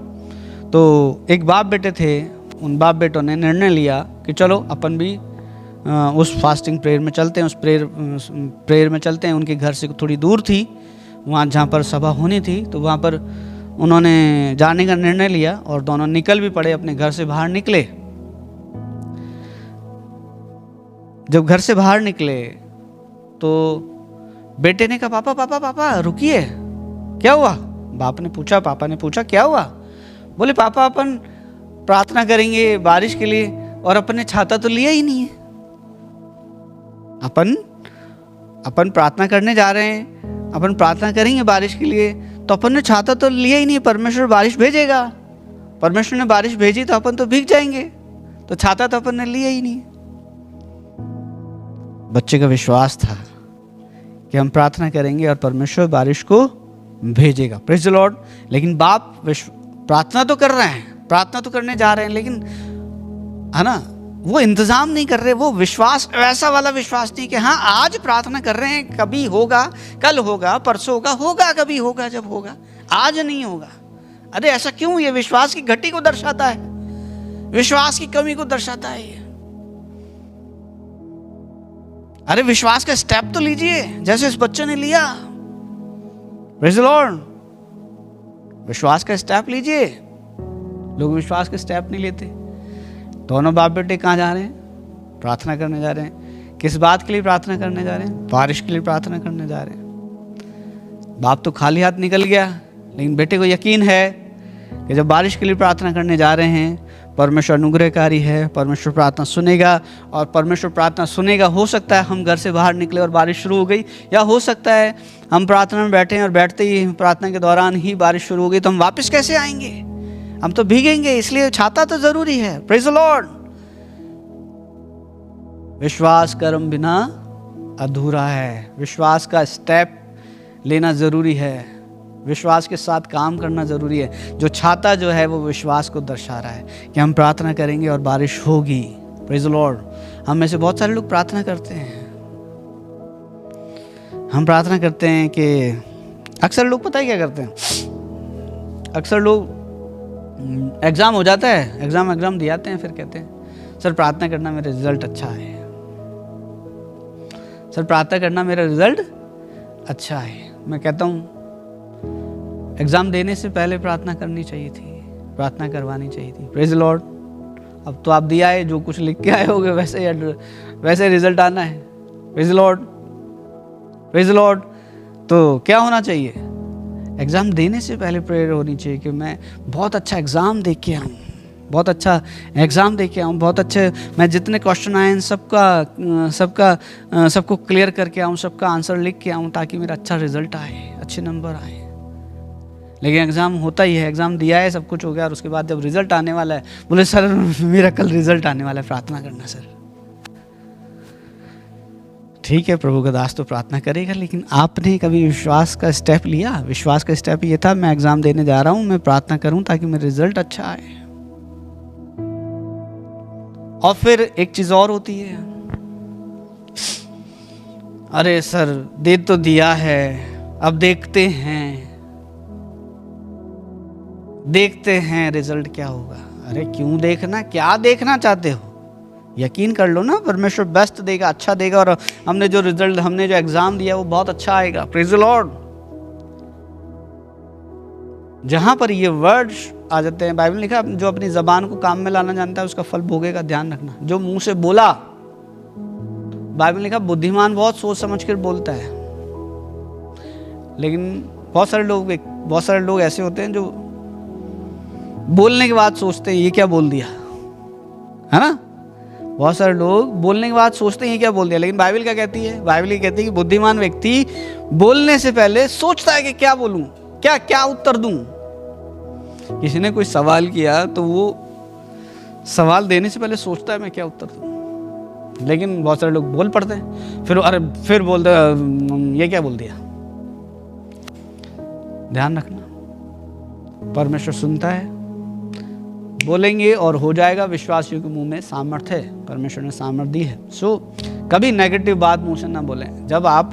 तो एक बाप बेटे थे, उन बाप बेटों ने निर्णय लिया कि चलो अपन भी उस फास्टिंग प्रेयर में चलते हैं, उस प्रेयर में चलते हैं। उनके घर से थोड़ी दूर थी, वहाँ जहाँ पर सभा होनी थी, तो वहाँ पर उन्होंने जाने का निर्णय लिया और दोनों निकल भी पड़े, अपने घर से बाहर निकले। जब घर से बाहर निकले तो बेटे ने कहा पापा पापा पापा रुकिए, क्या हुआ? बाप ने पूछा, पापा ने पूछा क्या हुआ? बोले पापा अपन प्रार्थना करेंगे बारिश के लिए और अपन ने छाता तो लिया ही नहीं है। अपन प्रार्थना करने जा रहे हैं, अपन प्रार्थना करेंगे बारिश के लिए, तो अपन ने छाता तो लिया ही नहीं। परमेश्वर बारिश भेजेगा, परमेश्वर ने बारिश भेजी तो अपन तो भीग जाएंगे, तो छाता तो अपन ने लिया ही नहीं। बच्चे का विश्वास था कि हम प्रार्थना करेंगे और परमेश्वर बारिश को भेजेगा। Praise the Lord. लेकिन बाप प्रार्थना तो कर रहे हैं, प्रार्थना तो करने जा रहे हैं, लेकिन है ना, वो इंतजाम नहीं कर रहे। वो विश्वास वैसा वाला विश्वास नहीं कि हाँ आज प्रार्थना कर रहे हैं, कभी होगा, कल होगा, परसों होगा, होगा कभी होगा, जब होगा, आज नहीं होगा। अरे ऐसा क्यों? ये विश्वास की घटी को दर्शाता है, विश्वास की कमी को दर्शाता है ये। अरे विश्वास का स्टेप तो लीजिए जैसे इस बच्चे ने लिया। Praise the Lord. विश्वास का स्टेप लीजिए। लोग विश्वास के स्टेप नहीं लेते। दोनों बाप बेटे कहाँ जा रहे हैं? प्रार्थना करने जा रहे हैं। किस बात के लिए प्रार्थना करने जा रहे हैं? बारिश के लिए प्रार्थना करने जा रहे हैं। बाप तो खाली हाथ निकल गया, लेकिन बेटे को यकीन है कि जब बारिश के लिए प्रार्थना करने जा रहे हैं, परमेश्वर अनुग्रहकारी है, परमेश्वर प्रार्थना सुनेगा। और परमेश्वर प्रार्थना सुनेगा, हो सकता है हम घर से बाहर निकले और बारिश शुरू हो गई, या हो सकता है हम प्रार्थना में बैठे हैं और बैठते ही प्रार्थना के दौरान ही बारिश शुरू हो गई, तो हम वापस कैसे आएंगे? हम तो भीगेंगे, इसलिए छाता तो जरूरी है। Praise the Lord. विश्वास कर्म बिना अधूरा है। विश्वास का स्टेप लेना जरूरी है, विश्वास के साथ काम करना जरूरी है। जो छाता जो है वो विश्वास को दर्शा रहा है कि हम प्रार्थना करेंगे और बारिश होगी। Praise the Lord. हम में से बहुत सारे लोग प्रार्थना करते हैं, हम प्रार्थना करते हैं कि अक्सर लोग पता है क्या करते हैं, अक्सर लोग एग्ज़ाम हो जाता है, एग्ज़ाम दिए आते हैं, फिर कहते हैं सर प्रार्थना करना मेरा रिजल्ट अच्छा है, सर प्रार्थना करना मेरा रिजल्ट अच्छा है। मैं कहता हूँ एग्ज़ाम देने से पहले प्रार्थना करनी चाहिए थी, प्रार्थना करवानी चाहिए थी। Praise the Lord. अब तो आप दिया है, जो कुछ लिख के आए होगे वैसे रिजल्ट आना है। Praise the Lord, praise the Lord. तो क्या होना चाहिए? एग्ज़ाम देने से पहले प्रेयर होनी चाहिए कि मैं बहुत अच्छा एग्ज़ाम दे के आऊँ, बहुत अच्छा एग्ज़ाम दे के आऊँ, बहुत अच्छे मैं जितने क्वेश्चन आए हैं सबको क्लियर करके आऊँ, सबका आंसर लिख के आऊँ, ताकि मेरा अच्छा रिजल्ट आए, अच्छे नंबर आए। लेकिन एग्ज़ाम होता ही है, एग्ज़ाम दिया है, सब कुछ हो गया, और उसके बाद जब रिज़ल्ट आने वाला है, बोले सर मेरा कल रिज़ल्ट आने वाला है, प्रार्थना करना सर। ठीक है, प्रभु का दास तो प्रार्थना करेगा, लेकिन आपने कभी विश्वास का स्टेप लिया? विश्वास का स्टेप ये था, मैं एग्ज़ाम देने जा रहा हूँ, मैं प्रार्थना करूँ ताकि मेरा रिज़ल्ट अच्छा आए। और फिर एक चीज़ और होती है, अरे सर दे तो दिया है, अब देखते हैं रिजल्ट क्या होगा। अरे क्यों देखना? क्या देखना चाहते हो? यकीन कर लो ना, परमेश्वर बेस्ट देगा, अच्छा देगा, और हमने जो एग्जाम दिया वो बहुत अच्छा आएगा। Praise the Lord. जहां पर ये वर्ड्स आ जाते हैं, बाइबल में लिखा जो अपनी जबान को काम में लाना जानता है उसका फल भोगेगा। ध्यान रखना, जो मुंह से बोला, बाइबल में लिखा बुद्धिमान बहुत सोच समझ कर बोलता है, लेकिन बहुत सारे लोग ऐसे होते हैं जो बोलने के बाद सोचते हैं ये क्या बोल दिया, है ना। बहुत सारे लोग बोलने के बाद सोचते हैं ये क्या बोल दिया, लेकिन बाइबल क्या कहती है? बाइबल ये कहती है कि बुद्धिमान व्यक्ति बोलने से पहले सोचता है कि क्या बोलूं, क्या उत्तर दूं। किसी ने कोई सवाल किया तो वो सवाल देने से पहले सोचता है मैं क्या उत्तर दूं, लेकिन बहुत सारे लोग बोल पड़ते हैं, फिर बोलते ये क्या बोल दिया। ध्यान रखना, परमेश्वर सुनता है, बोलेंगे और हो जाएगा। विश्वासियों के मुंह में सामर्थ्य है, परमेश्वर ने सामर्थ्य दी है। कभी नेगेटिव बात मुंह से ना बोलें। जब आप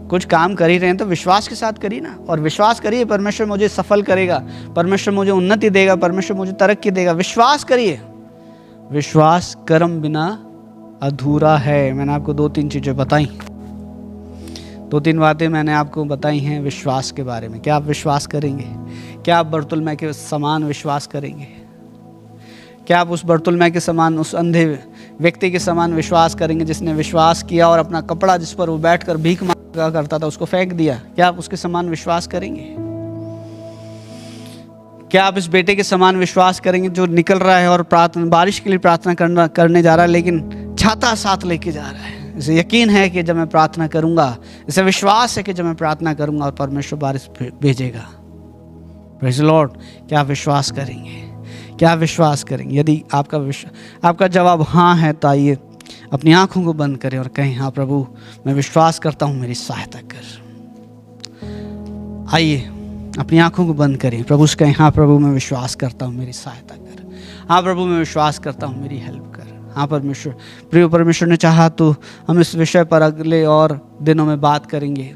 कुछ काम कर ही रहे हैं तो विश्वास के साथ करिए ना, और विश्वास करिए परमेश्वर मुझे सफल करेगा, परमेश्वर मुझे उन्नति देगा, परमेश्वर मुझे तरक्की देगा। विश्वास करिए। विश्वास कर्म बिना अधूरा है। मैंने आपको 2-3 चीज़ें बताई, 2-3 बातें मैंने आपको बताई हैं विश्वास के बारे में। क्या आप विश्वास करेंगे? क्या आप बर्तुलमै के समान विश्वास करेंगे? क्या आप उस बर्तुलमै के समान उस अंधे व्यक्ति के समान विश्वास करेंगे जिसने विश्वास किया और अपना कपड़ा जिस पर वो बैठकर भीख मांगा करता था उसको फेंक दिया, क्या आप उसके समान विश्वास करेंगे? क्या आप इस बेटे के समान विश्वास करेंगे जो निकल रहा है और प्रार्थना, बारिश के लिए प्रार्थना करने जा रहा है, लेकिन छाता साथ लेके जा रहा है? इसे यकीन है कि जब मैं प्रार्थना करूंगा, इसे विश्वास है कि जब मैं प्रार्थना करूंगा और परमेश्वर बारिश भेजेगा। Praise the Lord. क्या आप विश्वास करेंगे? क्या आप विश्वास करेंगे? यदि आपका जवाब हाँ है तो आइए अपनी आंखों को बंद करें और कहें, हाँ प्रभु मैं विश्वास करता हूँ, मेरी सहायता कर। आइए अपनी आंखों को बंद करें, प्रभु से कहें, हाँ प्रभु मैं विश्वास करता हूँ, मेरी सहायता कर। हाँ प्रभु मैं विश्वास करता हूँ, मेरी हेल्प कर। हाँ परमेश्वर, प्रिय परमेश्वर ने चाहा तो हम इस विषय पर अगले और दिनों में बात करेंगे।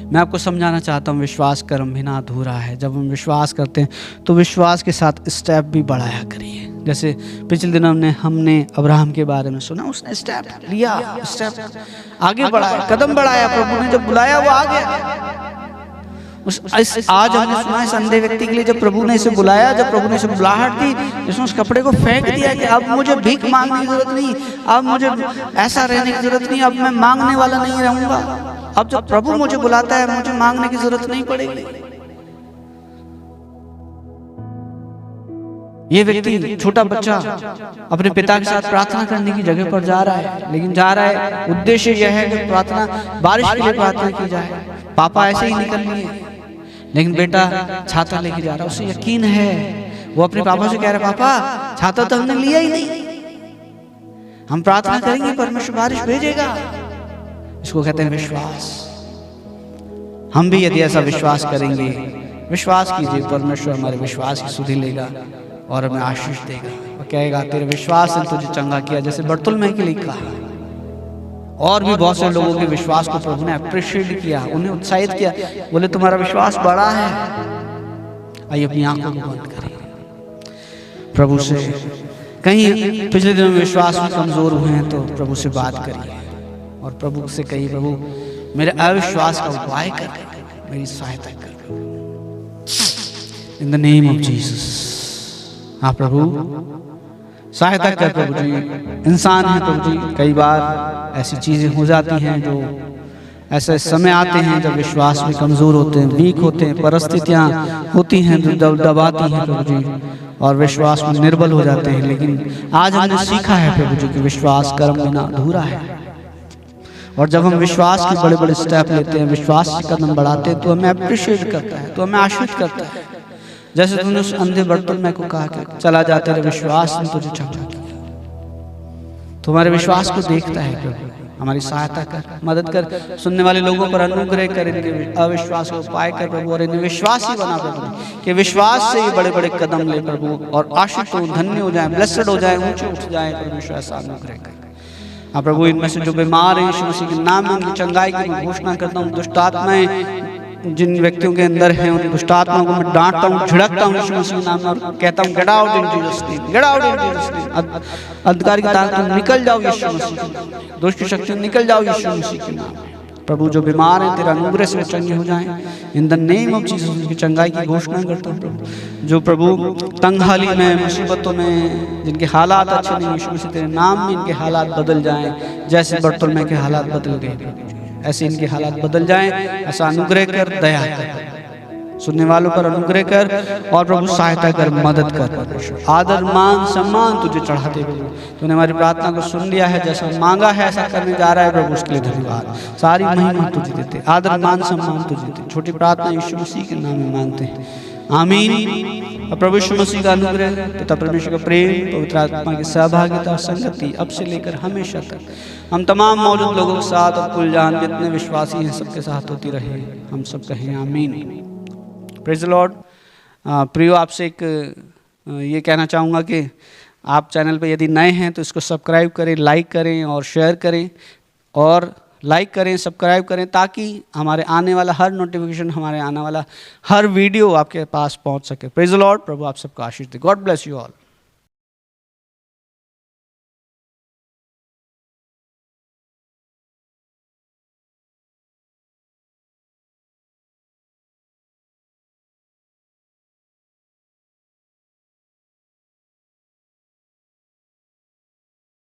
मैं आपको समझाना चाहता हूँ, विश्वास कर्म बिना अधूरा है। जब हम विश्वास करते हैं तो विश्वास के साथ स्टेप भी बढ़ाया करिए। जैसे पिछले दिनों हमने अब्राहम के बारे में सुना, उसने स्टेप लिया, स्टेप आगे बढ़ाया, कदम बढ़ाया। प्रभु ने जब बुलाया वो आ गया। आज हमने सुना इस अंधे व्यक्ति के लिए, जब प्रभु ने इसे बुलाया, जब प्रभु ने इसे बुलाहट दी, उसने उस कपड़े को फेंक दिया कि अब मुझे भीख मांगने की जरूरत नहीं, अब मुझे ऐसा रहने की जरूरत नहीं, अब मैं मांगने वाला नहीं रहूंगा। अब जब प्रभु मुझे बुलाता है मुझे मांगने की जरूरत नहीं पड़ेगी। ये व्यक्ति, छोटा बच्चा, अपने पिता के साथ प्रार्थना करने की जगह पर जा रहा है, लेकिन जा रहा है उद्देश्य यह है कि प्रार्थना, बारिश के लिए प्रार्थना की जाए। पापा ऐसे ही निकल लिए, लेकिन बेटा छाता लेके जा रहा है। उसे यकीन है, वो अपने पापा से कह रहा है, पापा छाता तो हमने लिया ही नहीं, हम प्रार्थना करेंगे परमेश्वर बारिश भेजेगा। इसको कहते हैं विश्वास। हम भी यदि ऐसा विश्वास करेंगे, विश्वास कीजिए, परमेश्वर हमारे विश्वास की सुधि लेगा और हमें आशीष देगा और कहेगा तेरे विश्वास ने तुझे चंगा किया, जैसे बर्तुलमै के लिए कहा। और भी बहुत से लोगों के विश्वास को प्रभु ने अप्रिशिएट किया, उन्हें उत्साहित किया, बोले तुम्हारा विश्वास बड़ा है। आइए अपनी आंखों को बंद करें, प्रभु से कहीं पिछले दिनों में विश्वास में कमजोर हुए हैं तो प्रभु से बात करिए और प्रभु से कहिए, प्रभु मेरे अविश्वास का उपाय कर, मेरी सहायता कर, in the name of Jesus. हाँ प्रभु सहायता कर प्रभु जी। इंसान है प्रभु जी, कई बार ऐसी चीजें हो जाती हैं, जो ऐसे समय आते हैं जब विश्वास में कमजोर होते हैं, वीक होते हैं, परिस्थितियां होती हैं जो दबाती हैं प्रभु जी, और विश्वास में निर्बल हो जाते हैं। लेकिन आज हमने सीखा है प्रभु जी कि विश्वास कर्म बिना अधूरा है, और जब हम विश्वास के बड़े बड़े स्टेप लेते हैं, विश्वास के कदम बढ़ाते हैं, तो हमें अप्रिशिएट करता है, तो हमें आशीष करता है। जैसे तुमने उस अंधे बर्तुलमै को कहा कि चला जा, तेरे विश्वास ने तुझे चंगा किया। तुम्हारे विश्वास को देखता है प्रभु, हमारी सहायता कर, मदद कर, सुनने वाले लोगों पर अनुग्रह कर, इनके अविश्वास को उपाय कर प्रभु, और इन्हें विश्वासी बना प्रभु, कि विश्वास से ये बड़े बड़े कदम ले प्रभु, और आशीष हो, धन्य हो जाए, ब्लेस्ड हो जाए, ऊंचे उठ जाए परमेश्वर, ऐसा अनुग्रह कर। हाँ प्रभु, इनमें से जो बीमार है यीशु मसीह के नाम में उनकी चंगाई की घोषणा करता हूँ। दुष्ट आत्माएं जिन व्यक्तियों के अंदर हैं, उन दुष्ट आत्माओं को मैं डांटता हूँ, झिड़कता हूँ यीशु मसीह के नाम में, और कहता हूँ get out in Jesus name, get out in Jesus name. अंधकार की ताकत निकल जाओ यीशु मसीह, दुष्ट की शक्ति निकल जाओ यीशु मसीह के नाम में। प्रभु जो बीमार हैं तेरा अनुग्रह से चंगे हो जाएं, in the name of Jesus उनकी चंगाई की घोषणा करता हूँ प्रभु। जो प्रभु तंगहाली में, मुसीबतों में, जिनके हालात अच्छे नहीं, यीशु मसीह तेरे नाम में इनके हालात बदल जाएं, जैसे बर्तुलमै के हालात बदल गए, ऐसे इनके हालात बदल जाएं। ऐसा अनुग्रह कर, दया कर, सुनने वालों पर अनुग्रह कर, और प्रभु सहायता कर, मदद कर। आदर मान सम्मान तुझे चढ़ाते प्रभु, तूने हमारी प्रार्थना को सुन लिया है, जैसा मांगा है ऐसा करने जा रहा है प्रभु, उसके लिए धन्यवाद। सारी महिमा तुझे देते, आदर मान सम्मान तुझे देते। छोटी प्रार्थना यीशु मसीह के नाम में मांगते हैं, आमीन। और प्रभु यीशु मसीह का अनुग्रह, पिता परमेश्वर का प्रेम, पवित्र आत्मा की सहभागिता, संगति अब से लेकर हमेशा तक हम तमाम मौजूद लोगों के साथ और कुल जान जितने विश्वासी हैं सबके साथ होती रहे। हम सब कहें आमीन। Praise the Lord. प्रियो, आपसे एक ये कहना चाहूँगा कि आप चैनल पे यदि नए हैं तो इसको सब्सक्राइब करें, लाइक करें और शेयर करें, और लाइक करें, सब्सक्राइब करें, ताकि हमारे आने वाला हर नोटिफिकेशन, हमारे आने वाला हर वीडियो आपके पास पहुंच सके। Praise the Lord. प्रभु आप सबको आशीष दे। God bless you all.